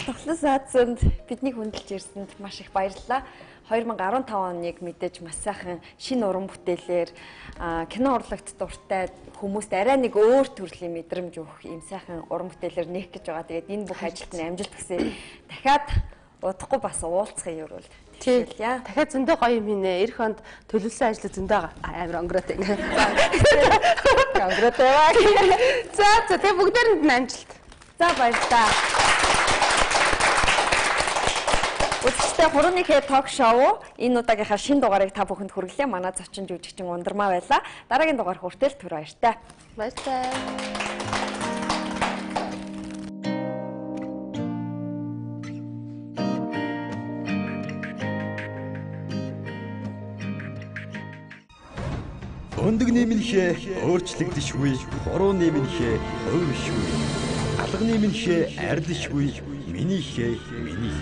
Тоглос Азинд бидний хүндэлж ирсэнд маш их баярлалаа. 2015 оныг мэдээж маш сайхан шинэ уран бүтээлээр кино урлагт дуртай хүмүүст арай нэг өөр төрлийн мэдрэмж өгөх ийм сайхан уран бүтээлээр нээх гэж байгаа. Тэгээд энэ бүх ажилд нь амжилт хүсье. Дахиад удахгүй бас уулзахын юу вэ? Тийшээ. Дахиад зөндөө гоё юм хийнэ. Эх хонд төлөвлөсөн ажил зөндөө амар онгороотой. Онгороотой. За тэгээ бүгдээрэнд нь амжилт. За баярлалаа. Үзэгчтэй хурууныхээ ток шоу энэ удаагийнхаа шинэ дугаарыг та бүхэнд хүргэлээ. Манай зочин жүжигчин Ундрмаа байлаа. Дараагийн дугаар хүртэл түр баяртай. Баяртай. Өндөг нэмэнхээ өөрчлөгдөшгүй, хуруу нэмэнхээ өвшгүй. Алга нэмэнхээ арилшгүй, минийхээ миний.